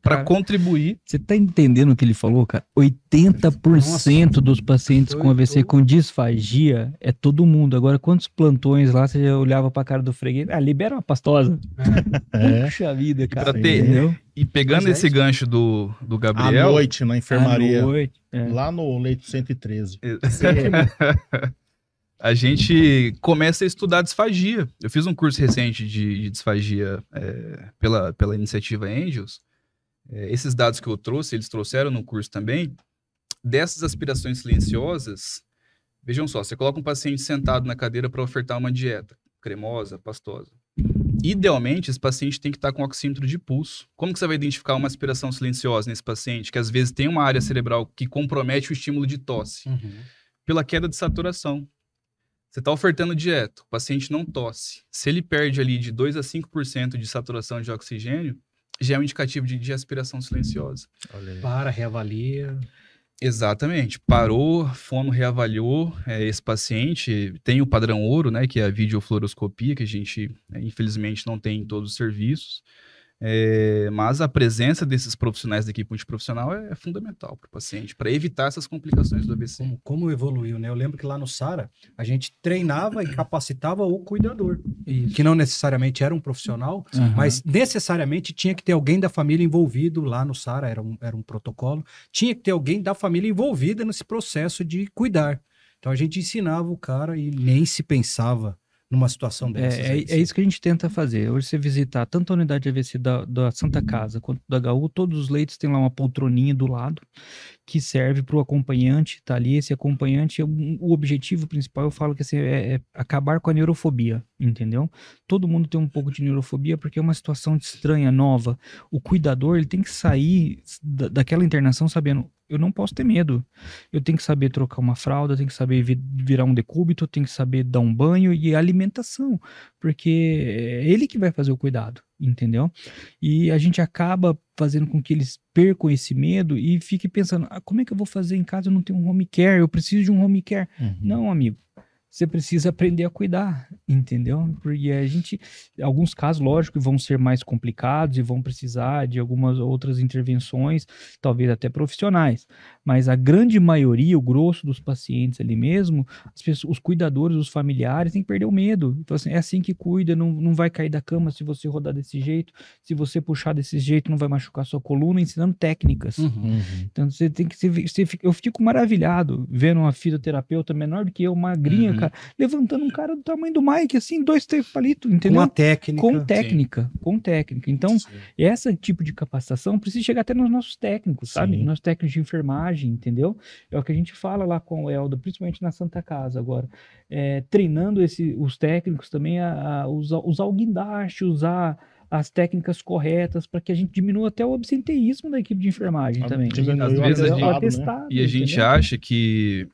para Cara, contribuir. Você tá entendendo o que ele falou, cara? 80% dos pacientes com AVC com disfagia é todo mundo. Agora, quantos plantões lá você já olhava pra cara do freguês? Ah, libera uma pastosa. Puxa vida, cara. Pra ter- Entendeu? E pegando Mas é esse isso. gancho do À Gabriel... noite, na enfermaria. À noite, Lá no leito 113. A gente começa a estudar disfagia. Eu fiz um curso recente de disfagia pela iniciativa Angels. Esses dados que eu trouxe, eles trouxeram no curso também. Dessas aspirações silenciosas, vejam só, você coloca um paciente sentado na cadeira para ofertar uma dieta, cremosa, pastosa. Idealmente, esse paciente tem que estar com oxímetro de pulso. Como que você vai identificar uma aspiração silenciosa nesse paciente, que às vezes tem uma área cerebral que compromete o estímulo de tosse? Pela queda de saturação. Você está ofertando dieta, o paciente não tosse. Se ele perde ali de 2 a 5% de saturação de oxigênio, já é um indicativo de aspiração silenciosa. Para, reavalia. Exatamente. Parou, fono reavaliou esse paciente. Tem o padrão ouro, né, que é a videofluoroscopia, que a gente, infelizmente, não tem em todos os serviços. Mas a presença desses profissionais da equipe multiprofissional é fundamental para o paciente, para evitar essas complicações do AVC. Como evoluiu, né? Eu lembro que lá no SARA, a gente treinava e capacitava o cuidador, que não necessariamente era um profissional, mas necessariamente tinha que ter alguém da família envolvido lá no SARA, era um protocolo, tinha que ter alguém da família envolvida nesse processo de cuidar. Então a gente ensinava o cara e nem se pensava numa situação dessas. É isso que a gente tenta fazer. Hoje você visitar tanto a unidade de AVC da Santa Casa quanto da HU, todos os leitos têm lá uma poltroninha do lado que serve para o acompanhante, tá ali. Esse acompanhante, o objetivo principal, eu falo que assim, é acabar com a neurofobia, entendeu? Todo mundo tem um pouco de neurofobia porque é uma situação estranha, nova. O cuidador, ele tem que sair daquela internação sabendo, eu não posso ter medo. Eu tenho que saber trocar uma fralda, eu tenho que saber virar um decúbito, eu tenho que saber dar um banho e alimentação, porque é ele que vai fazer o cuidado, entendeu? E a gente acaba fazendo com que eles percam esse medo e fiquem pensando, como é que eu vou fazer em casa? Eu não tenho um home care, eu preciso de um home care. Não, amigo. Você precisa aprender a cuidar, entendeu? Porque alguns casos, lógico, vão ser mais complicados e vão precisar de algumas outras intervenções, talvez até profissionais. Mas a grande maioria, o grosso dos pacientes ali mesmo, os cuidadores, os familiares, têm que perder o medo. Então, assim, é assim que cuida, não vai cair da cama se você rodar desse jeito, se você puxar desse jeito, não vai machucar sua coluna, ensinando técnicas. Então, você tem que... eu fico maravilhado vendo uma fisioterapeuta menor do que eu, magrinha, cara, levantando um cara do tamanho do Mike, assim, 2, 3 palitos, entendeu? Com a técnica. Com técnica. Então, esse tipo de capacitação precisa chegar até nos nossos técnicos, sabe? Nos técnicos de enfermagem, entendeu? É o que a gente fala lá com o Elda, principalmente na Santa Casa agora. Treinando os técnicos também a usar o guindaste, usar as técnicas corretas para que a gente diminua até o absenteísmo da equipe de enfermagem também. Às vezes a gente acha que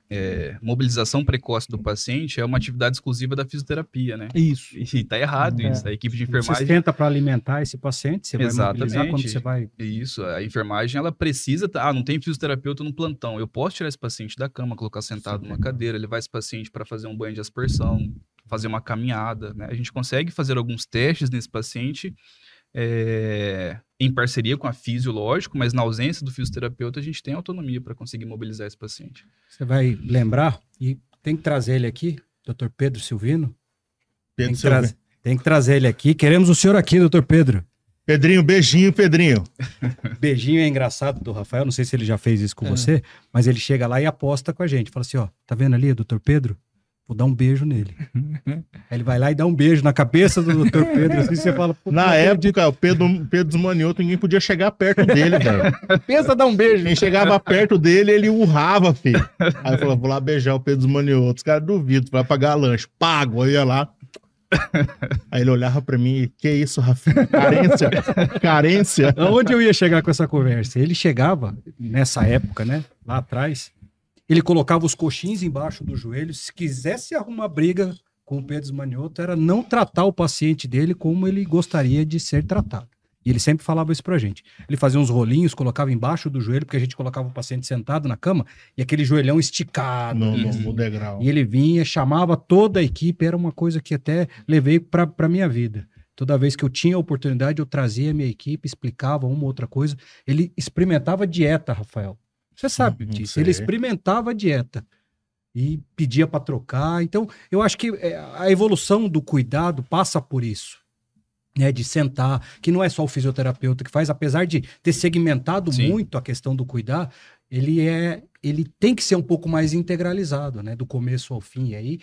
mobilização precoce do paciente é uma atividade exclusiva da fisioterapia, né? Isso. E tá errado isso. A equipe de enfermagem... Você tenta para alimentar esse paciente, você vai mobilizar quando você vai... Isso, a enfermagem, ela precisa... não tem fisioterapeuta no plantão. Eu posso tirar esse paciente da cama, colocar sentado numa cadeira, levar esse paciente para fazer um banho de aspersão, fazer uma caminhada, né? A gente consegue fazer alguns testes nesse paciente em parceria com a fisiológico, mas na ausência do fisioterapeuta, a gente tem autonomia para conseguir mobilizar esse paciente. Você vai lembrar, e tem que trazer ele aqui, Dr. Pedro Silvino. Tem que trazer ele aqui. Queremos o senhor aqui, Dr. Pedro. Pedrinho, beijinho, Pedrinho. Beijinho é engraçado do Rafael, não sei se ele já fez isso com você, mas ele chega lá e aposta com a gente. Fala assim, ó, tá vendo ali, Dr. Pedro? Vou dar um beijo nele. Aí ele vai lá e dá um beijo na cabeça do Dr. Pedro, assim você fala... Na época, o Pedro Manioto, ninguém podia chegar perto dele, velho. Pensa dar um beijo. Quem chegava perto dele, ele urrava, filho. Aí eu falava, vou lá beijar o Pedro Manioto. Os caras duvidam, vai pagar lanche. Pago, aí ia lá. Aí ele olhava pra mim, que isso, Rafinha? Carência. Onde eu ia chegar com essa conversa? Ele chegava, nessa época, né, lá atrás, ele colocava os coxins embaixo do joelho, se quisesse arrumar briga com o Pedro Manioto, era não tratar o paciente dele como ele gostaria de ser tratado. E ele sempre falava isso pra gente. Ele fazia uns rolinhos, colocava embaixo do joelho, porque a gente colocava o paciente sentado na cama, e aquele joelhão esticado. No degrau. E ele vinha, chamava toda a equipe, era uma coisa que até levei pra minha vida. Toda vez que eu tinha a oportunidade, eu trazia a minha equipe, explicava uma ou outra coisa. Ele experimentava dieta, Rafael. Você sabe disso. Sei. Ele experimentava a dieta. E pedia para trocar. Então, eu acho que a evolução do cuidado passa por isso. Né, de sentar, que não é só o fisioterapeuta que faz, apesar de ter segmentado muito a questão do cuidar, ele tem que ser um pouco mais integralizado, né, do começo ao fim. E aí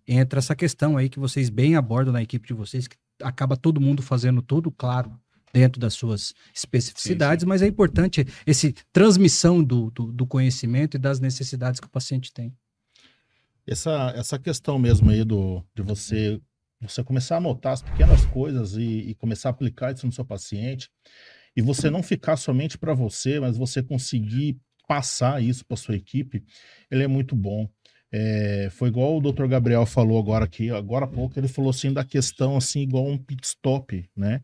entra essa questão aí que vocês bem abordam na equipe de vocês, que acaba todo mundo fazendo tudo, claro, dentro das suas especificidades, mas é importante essa transmissão do conhecimento e das necessidades que o paciente tem. Essa questão mesmo aí de você começar a notar as pequenas coisas e começar a aplicar isso no seu paciente, e você não ficar somente para você, mas você conseguir passar isso para sua equipe, ele é muito bom. Foi igual o Dr. Gabriel falou agora aqui, agora há pouco, ele falou assim da questão assim, igual um pit stop, né,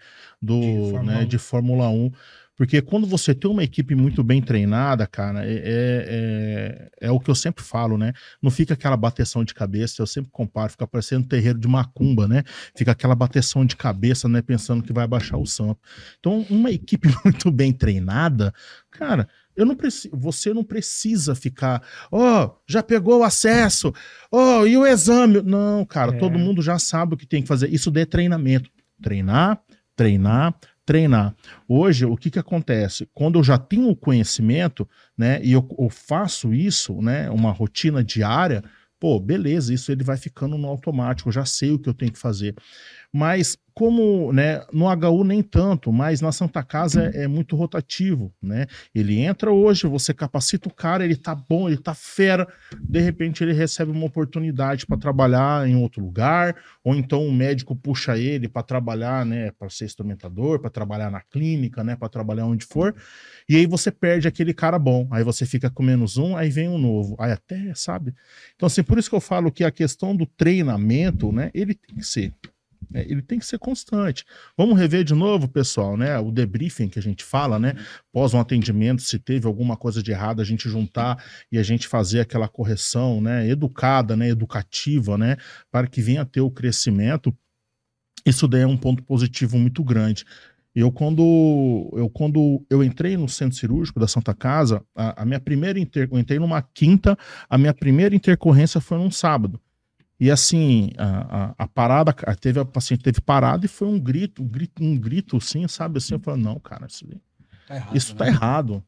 de Fórmula 1. Porque quando você tem uma equipe muito bem treinada, cara, é o que eu sempre falo, né? Não fica aquela bateção de cabeça, eu sempre comparo, fica parecendo um terreiro de macumba, né? Fica aquela bateção de cabeça, né? Pensando que vai baixar o santo. Então, uma equipe muito bem treinada, cara, você não precisa ficar, já pegou o acesso, e o exame? Não, cara, todo mundo já sabe o que tem que fazer. Isso daí é treinamento. Treinar. Hoje, o que acontece? Quando eu já tenho o conhecimento, né, e eu faço isso, né, uma rotina diária, pô, beleza, isso ele vai ficando no automático, eu já sei o que eu tenho que fazer. Mas como, né, no HU nem tanto, mas na Santa Casa é muito rotativo, né? Ele entra hoje, você capacita o cara, ele tá bom, ele tá fera, de repente ele recebe uma oportunidade para trabalhar em outro lugar, ou então o médico puxa ele para trabalhar, né, para ser instrumentador, para trabalhar na clínica, né, para trabalhar onde for, e aí você perde aquele cara bom, aí você fica com menos um, aí vem um novo, aí até, sabe? Então assim, por isso que eu falo que a questão do treinamento, né, ele tem que ser constante. Vamos rever de novo, pessoal, né? O debriefing que a gente fala, né? Pós um atendimento, se teve alguma coisa de errado, a gente juntar e a gente fazer aquela correção, né? Educada, né? Educativa, né? Para que venha a ter o crescimento. Isso daí é um ponto positivo muito grande. Quando eu entrei no centro cirúrgico da Santa Casa, a minha primeira eu entrei numa quinta, a minha primeira intercorrência foi num sábado. E assim, a parada, a paciente teve parada e foi um grito assim, sabe? Assim, eu falei, não, cara, isso tá errado.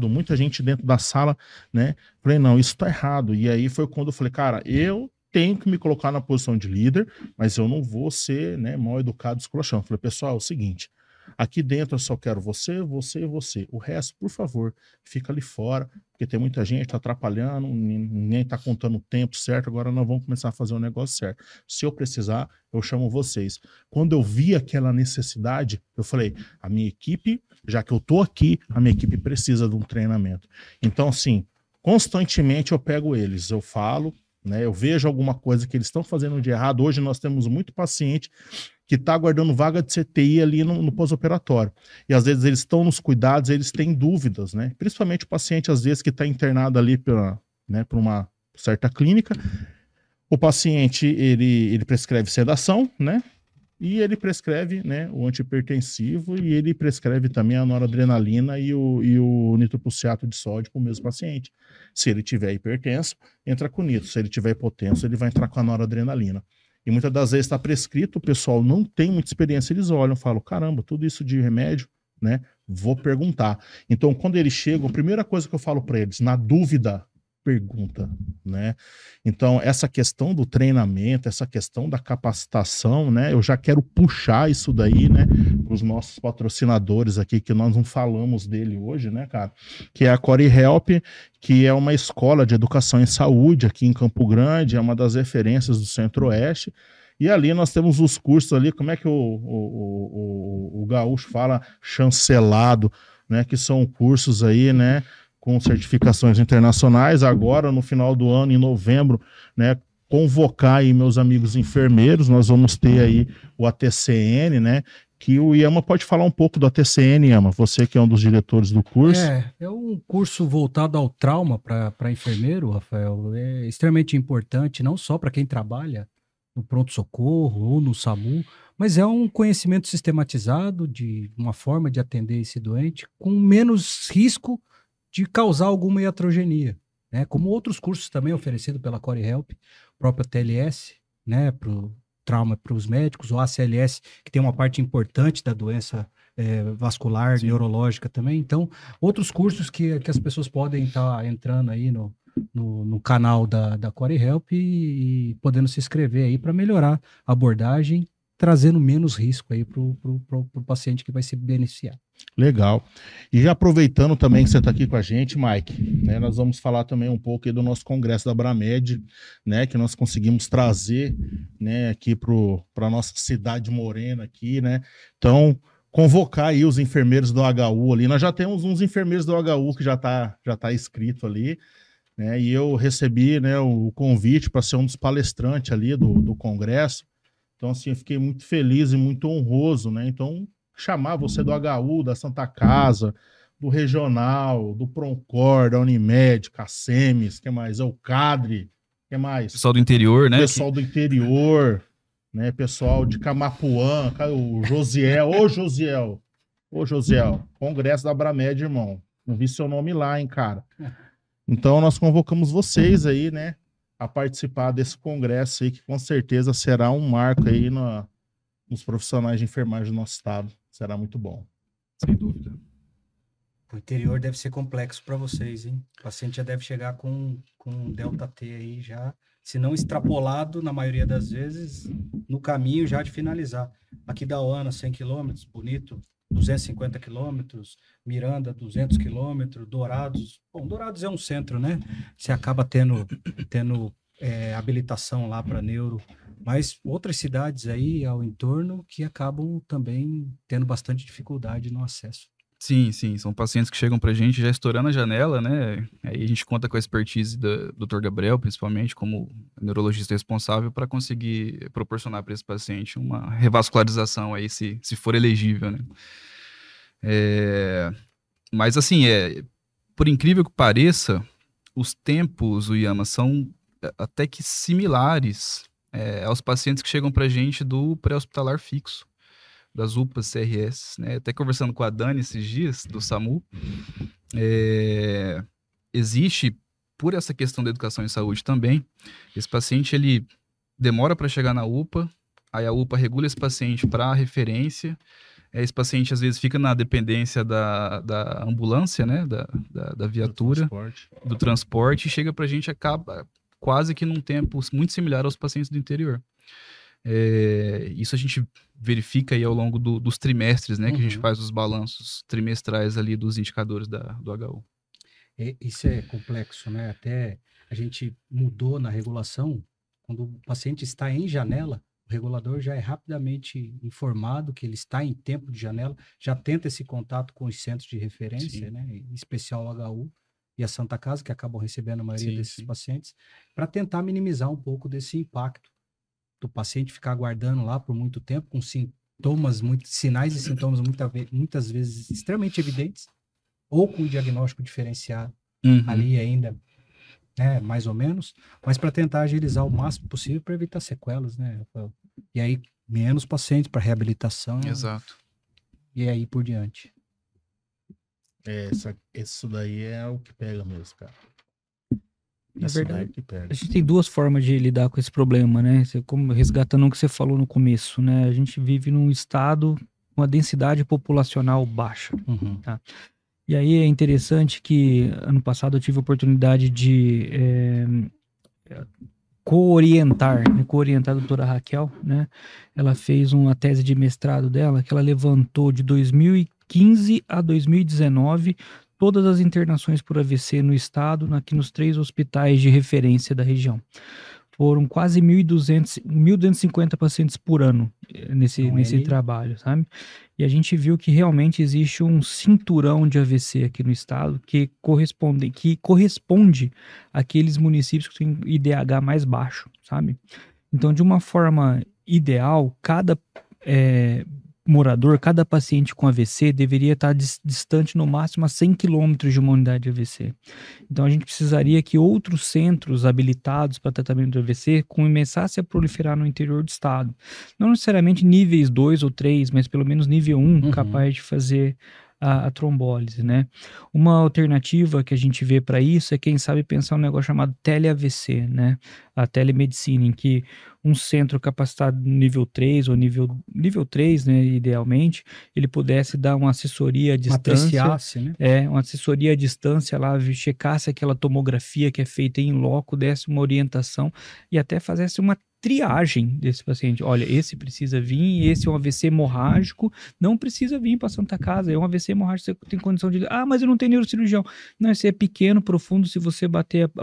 Muita gente dentro da sala, né? Falei, não, isso tá errado. E aí foi quando eu falei, cara, eu tenho que me colocar na posição de líder, mas eu não vou ser, né, mal educado, esculachão. Falei, pessoal, é o seguinte, aqui dentro eu só quero você. O resto, por favor, fica ali fora, porque tem muita gente tá atrapalhando, ninguém tá contando o tempo certo, agora nós vamos começar a fazer o negócio certo. Se eu precisar, eu chamo vocês. Quando eu vi aquela necessidade, eu falei, a minha equipe, já que eu tô aqui, a minha equipe precisa de um treinamento. Então, assim, constantemente eu pego eles, eu falo, né, eu vejo alguma coisa que eles estão fazendo de errado. Hoje nós temos muito paciente que está aguardando vaga de CTI ali no pós-operatório. E às vezes eles estão nos cuidados, eles têm dúvidas, né? Principalmente o paciente, às vezes, que está internado ali por uma certa clínica. O paciente, ele prescreve sedação, né? E ele prescreve, né, o antihipertensivo e ele prescreve também a noradrenalina e o nitroprusiato de sódio para o mesmo paciente. Se ele tiver hipertenso, entra com nitro. Se ele tiver hipotenso, ele vai entrar com a noradrenalina. E muitas das vezes está prescrito, o pessoal não tem muita experiência, eles olham e falam, caramba, tudo isso de remédio, né? Vou perguntar. Então, quando eles chegam, a primeira coisa que eu falo para eles, na dúvida, pergunta, né? Então, essa questão do treinamento, essa questão da capacitação, né? Eu já quero puxar isso daí, né? Para os nossos patrocinadores aqui, que nós não falamos dele hoje, né, cara? Que é a Core Help, que é uma escola de educação em saúde aqui em Campo Grande, é uma das referências do Centro-Oeste. E ali nós temos os cursos ali, como é que o gaúcho fala? Chancelado, né? Que são cursos aí, né? Com certificações internacionais. Agora, no final do ano, em novembro, né, convocar aí meus amigos enfermeiros, nós vamos ter aí o ATCN, né, que o Iama pode falar um pouco do ATCN, Iama, você que é um dos diretores do curso. É um curso voltado ao trauma para enfermeiro, Rafael, é extremamente importante, não só para quem trabalha no pronto-socorro ou no SAMU, mas é um conhecimento sistematizado de uma forma de atender esse doente com menos risco de causar alguma iatrogenia, né? Como outros cursos também oferecidos pela Core Help, própria TLS, né, para o trauma para os médicos, o ACLS, que tem uma parte importante da doença vascular, sim, neurológica também. Então, outros cursos que as pessoas podem estar entrando aí no canal da Core Help e podendo se inscrever aí para melhorar a abordagem, trazendo menos risco aí para o paciente que vai se beneficiar. Legal. E já aproveitando também que você está aqui com a gente, Mike, né, nós vamos falar também um pouco aí do nosso congresso da Abramed, né, que nós conseguimos trazer, né, aqui para a nossa cidade morena aqui, né. Então, convocar aí os enfermeiros do HU ali. Nós já temos uns enfermeiros do HU que já tá inscrito ali, né, e eu recebi, né, o convite para ser um dos palestrantes ali do congresso. Então, assim, eu fiquei muito feliz e muito honroso, né? Então, chamar você do HU, da Santa Casa, do Regional, do Proncor, da Unimed, Cacemes, que mais? É o Cadre, que mais? Pessoal do interior, né? Pessoal do interior, né? Pessoal de Camapuã, o Josiel. Ô, Josiel, Congresso da Abramed, irmão. Não vi seu nome lá, hein, cara? Então, nós convocamos vocês aí, né, a participar desse congresso aí, que com certeza será um marco aí nos profissionais de enfermagem do nosso estado. Será muito bom. Sem dúvida. O interior deve ser complexo para vocês, hein? O paciente já deve chegar com delta T aí já, se não extrapolado, na maioria das vezes, no caminho já de finalizar. Aqui da Oana, 100 km, Bonito, 250 km, Miranda, 200 km, Dourados. Bom, Dourados é um centro, né? Você acaba tendo habilitação lá para neuro, mas outras cidades aí ao entorno que acabam também tendo bastante dificuldade no acesso. Sim, são pacientes que chegam pra gente já estourando a janela, né? Aí a gente conta com a expertise do Dr. Gabriel, principalmente, como neurologista responsável, para conseguir proporcionar para esse paciente uma revascularização aí, se for elegível, né? Mas assim, por incrível que pareça, os tempos, Iama, são até que similares aos pacientes que chegam pra gente do pré-hospitalar fixo, das UPAs CRS, né? Até conversando com a Dani esses dias, do SAMU, existe, por essa questão da educação em saúde também, esse paciente, ele demora para chegar na UPA, aí a UPA regula esse paciente para referência, esse paciente às vezes fica na dependência da ambulância, né? Da viatura, do transporte, e chega pra gente, acaba quase que num tempo muito similar aos pacientes do interior. Isso a gente verifica aí ao longo dos trimestres, né? Que a gente faz os balanços trimestrais ali dos indicadores do HU. Isso é complexo, né? Até a gente mudou na regulação, quando o paciente está em janela, o regulador já é rapidamente informado que ele está em tempo de janela, já tenta esse contato com os centros de referência, né? Em especial o HU e a Santa Casa, que acabam recebendo a maioria desses pacientes, para tentar minimizar um pouco desse impacto do paciente ficar aguardando lá por muito tempo, com sinais e sintomas muitas vezes extremamente evidentes, ou com diagnóstico diferenciado ali ainda, né, mais ou menos, mas para tentar agilizar o máximo possível para evitar sequelas, né, Rafael? E aí, menos pacientes para reabilitação. Exato. E aí por diante. Isso daí é o que pega mesmo, cara. Na Isso daí é verdade, o que pega. a gente tem duas formas de lidar com esse problema, né? Como resgatando o que você falou no começo, né? A gente vive num estado com uma densidade populacional baixa. Uhum. E aí é interessante que ano passado eu tive a oportunidade de co-orientar a doutora Raquel, né? Ela fez uma tese de mestrado dela que ela levantou de 2015 a 2019 todas as internações por AVC no estado, aqui nos 3 hospitais de referência da região. Foram quase 1.250 pacientes por ano nesse trabalho, sabe? E a gente viu que realmente existe um cinturão de AVC aqui no estado que corresponde àqueles municípios que têm IDH mais baixo, sabe? Então, de uma forma ideal, cada morador, cada paciente com AVC deveria estar distante no máximo a 100 quilômetros de uma unidade de AVC. Então a gente precisaria que outros centros habilitados para tratamento de AVC começassem a proliferar no interior do estado. Não necessariamente níveis 2 ou 3, mas pelo menos nível 1, capaz de fazer a trombólise, né? Uma alternativa que a gente vê para isso é, quem sabe, pensar um negócio chamado tele-AVC, né? A telemedicina, em que um centro capacitado no nível 3 ou nível 3, né, idealmente, ele pudesse dar uma assessoria à distância, né? Uma assessoria à distância lá, checasse aquela tomografia que é feita em loco, desse uma orientação e até fizesse uma triagem desse paciente. Olha, esse precisa vir, esse é um AVC hemorrágico, não precisa vir para Santa Casa, é um AVC hemorrágico, você tem condição de... Ah, mas eu não tenho neurocirurgião. Não, esse é pequeno, profundo, se você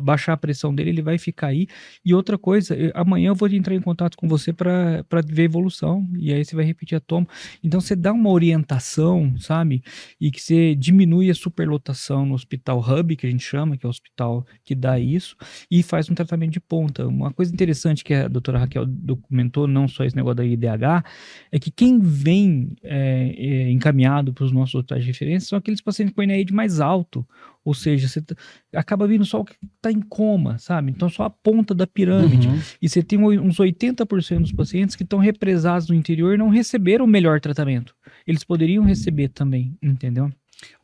baixar a pressão dele, ele vai ficar aí. E outra coisa, amanhã eu vou entrar em contato com você para ver a evolução, e aí você vai repetir a toma. Então você dá uma orientação, sabe? E que você diminui a superlotação no hospital hub, que a gente chama, que é o hospital que dá isso, e faz um tratamento de ponta. Uma coisa interessante que a doutora Raquel documentou, não só esse negócio da IDH, é que quem vem encaminhado para os nossos hospitais de referência são aqueles pacientes com NIH mais alto, ou seja, você acaba vindo só o que está em coma, sabe? Então só a ponta da pirâmide. E você tem uns 80% dos pacientes que estão represados no interior e não receberam o melhor tratamento. Eles poderiam receber também, entendeu?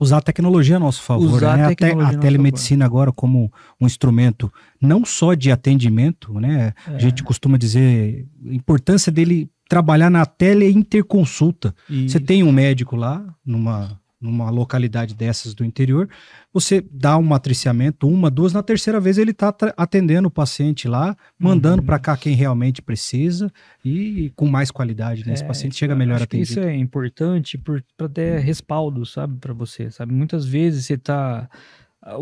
Usar a tecnologia a nosso favor, né? A telemedicina agora como um instrumento não só de atendimento, né? A gente costuma dizer a importância dele trabalhar na teleinterconsulta. Você tem um médico lá numa localidade dessas do interior, você dá um matriciamento, 1, 2, na terceira vez ele está atendendo o paciente lá, mandando para cá quem realmente precisa e com mais qualidade, né? Esse paciente chega melhor atendido. Isso é importante para ter respaldo, sabe, para você, sabe? Muitas vezes você está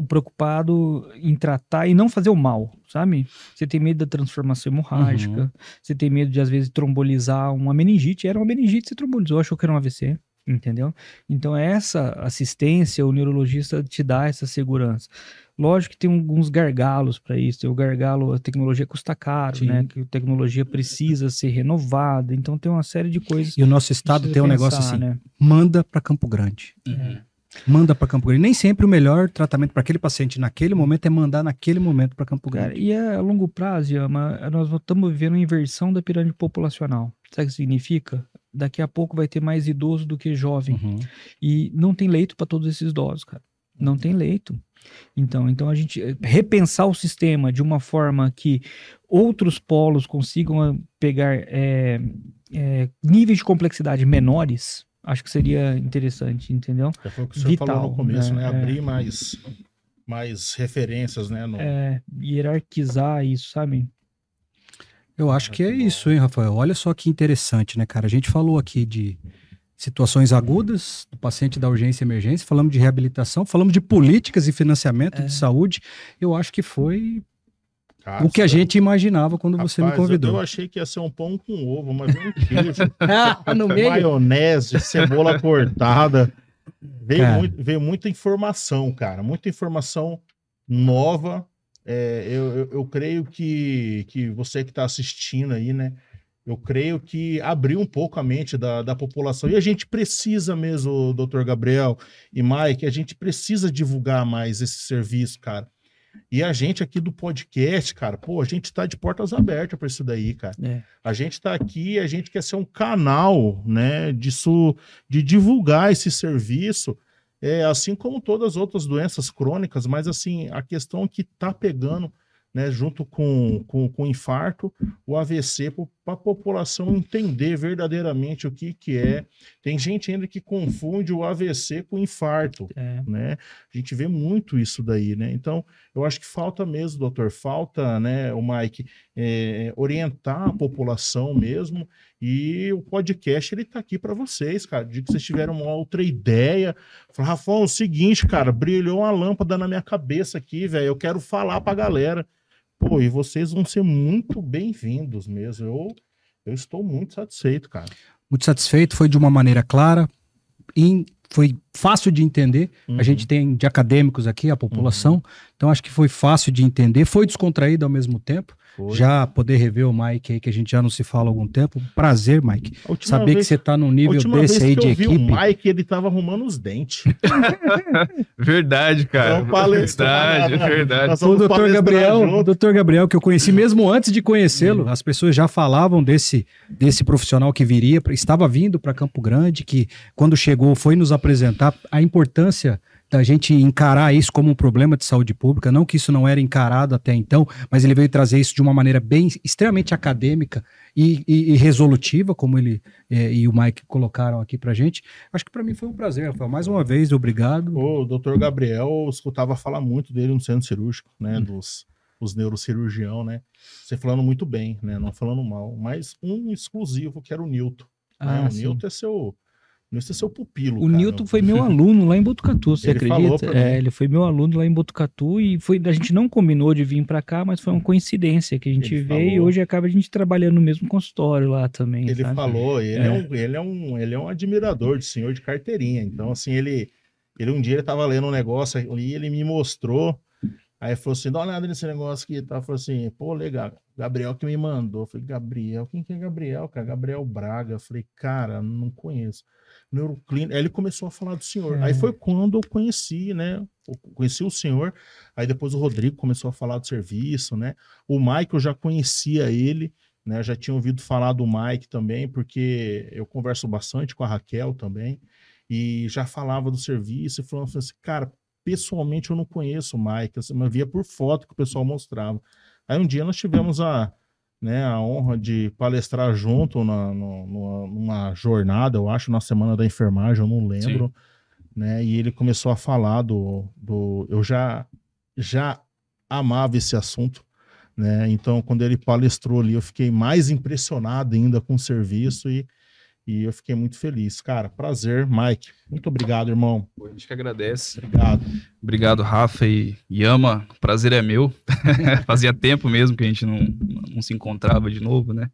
preocupado em tratar e não fazer o mal, sabe? Você tem medo da transformação hemorrágica, você tem medo de, às vezes, trombolizar uma meningite. Era uma meningite, você trombolizou, achou que era um AVC. Entendeu? Então essa assistência, o neurologista te dá essa segurança. Lógico que tem alguns gargalos para isso. O gargalo, a tecnologia custa caro, né? Que a tecnologia precisa ser renovada. Então tem uma série de coisas. E o nosso estado tem um negócio assim, né? Manda para Campo Grande. Manda para Campo Grande. Nem sempre o melhor tratamento para aquele paciente naquele momento é mandar naquele momento para Campo Grande. Cara, e a longo prazo, nós estamos vivendo uma inversão da pirâmide populacional. Sabe o que significa? Daqui a pouco vai ter mais idoso do que jovem. E não tem leito para todos esses idosos, cara. Não tem leito. Então a gente repensar o sistema de uma forma que outros polos consigam pegar níveis de complexidade menores, acho que seria interessante, entendeu? Foi o que o senhor falou no começo, né? Abrir mais referências, né? Hierarquizar isso, sabe? Eu acho que é isso, hein, Rafael? Olha só que interessante, né, cara? A gente falou aqui de situações agudas do paciente da urgência e emergência, falamos de reabilitação, falamos de políticas e financiamento de saúde. Eu acho que foi o que a gente imaginava quando você me convidou. Eu achei que ia ser um pão com ovo, mas veio um queijo, no meio? maionese, cebola cortada. Veio muita informação, cara. Muita informação nova. Eu creio que você que está assistindo aí, né? Eu creio que abriu um pouco a mente da população. E a gente precisa mesmo, doutor Gabriel e Mike, a gente precisa divulgar mais esse serviço, cara. E a gente aqui do podcast, cara, pô, a gente tá de portas abertas para isso daí, cara. A gente tá aqui, a gente quer ser um canal, né, de divulgar esse serviço, assim como todas as outras doenças crônicas, mas assim, a questão que tá pegando, né, junto com o infarto, o AVC, para a população entender verdadeiramente o que é. Tem gente ainda que confunde o AVC com infarto, né? A gente vê muito isso daí, né? Então, eu acho que falta mesmo, doutor, falta, né, o Mike, orientar a população mesmo, e o podcast, ele tá aqui para vocês, cara. De que vocês tiveram uma outra ideia, falar, Rafão, é o seguinte, cara, brilhou uma lâmpada na minha cabeça aqui, velho, eu quero falar pra galera. Pô, e vocês vão ser muito bem-vindos mesmo. Eu estou muito satisfeito, cara. Muito satisfeito, foi de uma maneira clara, foi fácil de entender. A gente tem de acadêmicos aqui, a população, então acho que foi fácil de entender, foi descontraído ao mesmo tempo. Já poder rever o Mike aí, que a gente já não se fala há algum tempo. Prazer, Mike. Saber que você tá num nível desse aí de equipe. O Mike, ele tava arrumando os dentes. Verdade, cara. Verdade. O doutor Gabriel, que eu conheci mesmo antes de conhecê-lo, as pessoas já falavam desse profissional que viria, estava vindo para Campo Grande, que quando chegou foi nos apresentar a importância da gente encarar isso como um problema de saúde pública, não que isso não era encarado até então, mas ele veio trazer isso de uma maneira extremamente acadêmica e resolutiva, como ele e o Mike colocaram aqui pra gente. Acho que para mim foi um prazer, Rafael. Mais uma vez, obrigado. O doutor Gabriel, eu escutava falar muito dele no centro cirúrgico, né, dos neurocirurgião, né, você falando muito bem, né, não falando mal, mas um exclusivo, que era o Nilton. Né? O Nilton é seu pupilo. O Nilton foi meu aluno lá em Botucatu, você acredita? Ele foi meu aluno lá em Botucatu e a gente não combinou de vir para cá, mas foi uma coincidência que a gente veio e hoje acaba a gente trabalhando no mesmo consultório lá também. Ele falou, ele é um admirador de senhor de carteirinha. Então, assim, ele um dia ele tava lendo um negócio ali, ele me mostrou, aí falou assim, dá uma olhada nesse negócio aqui, tá? Falou assim, pô, legal, Gabriel que me mandou. Eu falei, Gabriel, quem que é Gabriel, cara? Gabriel Braga. Eu falei, cara, não conheço. Neuroclínica. Aí ele começou a falar do senhor. Aí foi quando eu conheci, né? Eu conheci o senhor. Aí depois o Rodrigo começou a falar do serviço, né? O Mike, eu já conhecia ele, né? Eu já tinha ouvido falar do Mike também, porque eu converso bastante com a Raquel também, e já falava do serviço, e falando assim, cara, pessoalmente eu não conheço o Mike, assim, mas via por foto que o pessoal mostrava. Aí um dia nós tivemos a honra de palestrar junto numa jornada, eu acho, na Semana da Enfermagem, eu não lembro, né? E ele começou a falar eu já amava esse assunto, né? Então, quando ele palestrou ali, eu fiquei mais impressionado ainda com o serviço e eu fiquei muito feliz. Cara, prazer, Mike. Muito obrigado, irmão. A gente que agradece. Obrigado, Rafa e Yama. O prazer é meu. Fazia tempo mesmo que a gente não se encontrava de novo, né?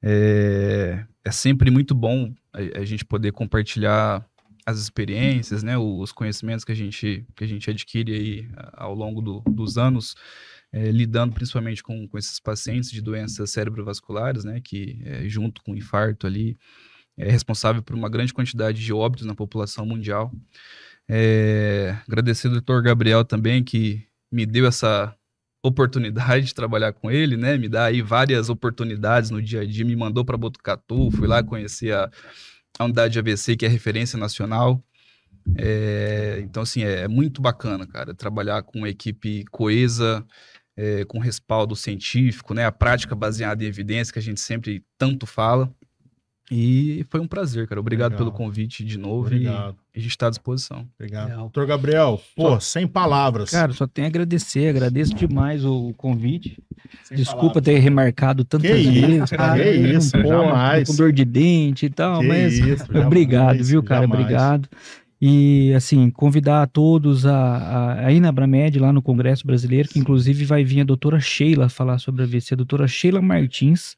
É sempre muito bom a gente poder compartilhar as experiências, né? Os conhecimentos que a gente adquire aí ao longo dos anos, lidando principalmente com esses pacientes de doenças cerebrovasculares, né? Que junto com o infarto ali, é responsável por uma grande quantidade de óbitos na população mundial. Agradecer ao doutor Gabriel também, que me deu essa oportunidade de trabalhar com ele, né? Me dá aí várias oportunidades no dia a dia, me mandou para Botucatu, fui lá conhecer a unidade de AVC, que é referência nacional. Então, assim, é muito bacana, cara, trabalhar com uma equipe coesa, com respaldo científico, né? A prática baseada em evidência, que a gente sempre tanto fala. E foi um prazer, cara. Obrigado pelo convite de novo. Obrigado. E a gente está à disposição. Obrigado. Doutor Gabriel, sem palavras. Cara, só tenho a agradecer. Agradeço demais o convite. Desculpa ter remarcado tantas vezes. Cara, que isso, jamais. Com dor de dente e tal, mas obrigado, viu, cara? Jamais. Obrigado. E, assim, convidar a todos a ir na Abramed, lá no Congresso Brasileiro, que inclusive vai vir a doutora Sheila falar sobre a AVC. A doutora Sheila Martins,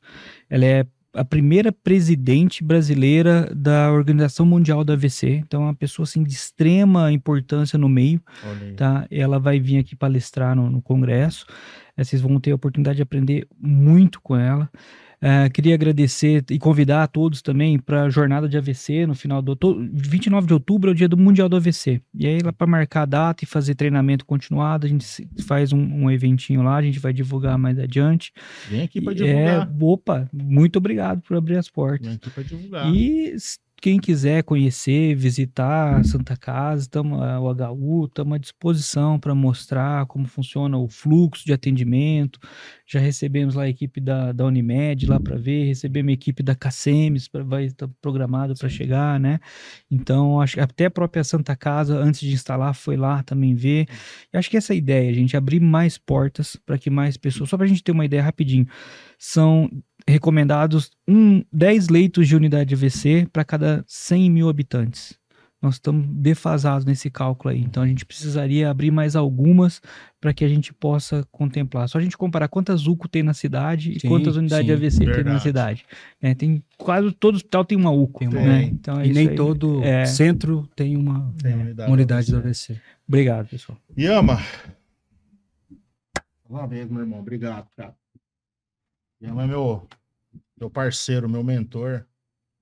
ela é a primeira presidente brasileira da Organização Mundial do AVC, então é uma pessoa assim, de extrema importância no meio, tá? Ela vai vir aqui palestrar no Congresso, vocês vão ter a oportunidade de aprender muito com ela. Queria agradecer e convidar a todos também para a jornada de AVC no final do 29 de outubro é o dia do Mundial do AVC. E aí, lá para marcar a data e fazer treinamento continuado, a gente faz um eventinho lá, a gente vai divulgar mais adiante. Vem aqui para divulgar. Opa, muito obrigado por abrir as portas. Vem aqui para divulgar. E quem quiser conhecer, visitar a Santa Casa, o HU, estamos à disposição para mostrar como funciona o fluxo de atendimento. Já recebemos lá a equipe da Unimed lá para ver, recebemos a equipe da Cacemes, vai estar programado para chegar, né? Então, acho que até a própria Santa Casa, antes de instalar, foi lá também ver. E acho que essa ideia, gente, abrir mais portas para que mais pessoas, só para a gente ter uma ideia rapidinho, são recomendados 10 leitos de unidade de AVC para cada 100 mil habitantes. Nós estamos defasados nesse cálculo aí. Então, a gente precisaria abrir mais algumas para que a gente possa contemplar. Só a gente comparar quantas UCO tem na cidade e quantas unidades de AVC tem na cidade. Tem quase todo hospital tem uma UCO. Né? Então, e nem todo centro tem uma unidade do AVC. Obrigado, pessoal. Yama. Uma vez, meu irmão. Obrigado, cara. Yama é meu parceiro, meu mentor.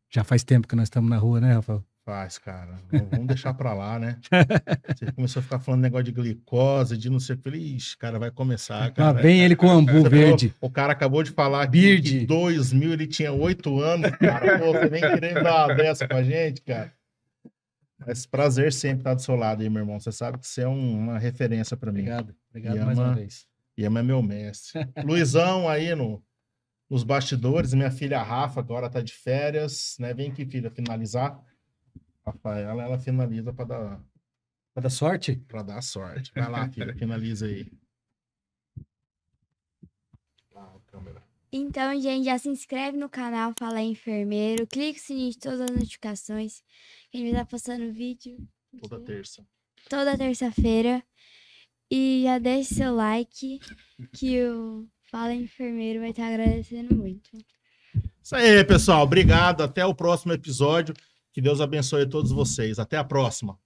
Já faz tempo que nós estamos na rua, né, Rafael? Faz, cara. Vamos deixar pra lá, né? Você começou a ficar falando negócio de glicose, de não sei o que. Falei, ixi, cara, vai começar, cara. Lá vem ele com ambu verde. Falou, o cara acabou de falar que em 2000 ele tinha 8 anos, cara. Pô, você nem querendo dar uma dessa pra gente, cara. Mas prazer sempre estar do seu lado aí, meu irmão. Você sabe que você é uma referência pra mim. Obrigado mais uma vez. Yama é meu mestre. Luizão aí nos bastidores, minha filha Rafa agora tá de férias, né? Vem aqui, filha, finalizar. Rafaela, ela finaliza para dar sorte? Para dar sorte. Vai lá, filha, finaliza aí. Câmera. Então, gente, já se inscreve no canal Fala aí Enfermeiro, clica no sininho de todas as notificações, que a gente vai estar postando vídeo toda terça-feira. E já deixe seu like, que o Fala aí Enfermeiro vai estar agradecendo muito. Isso aí, pessoal. Obrigado. Até o próximo episódio. Que Deus abençoe a todos vocês. Até a próxima.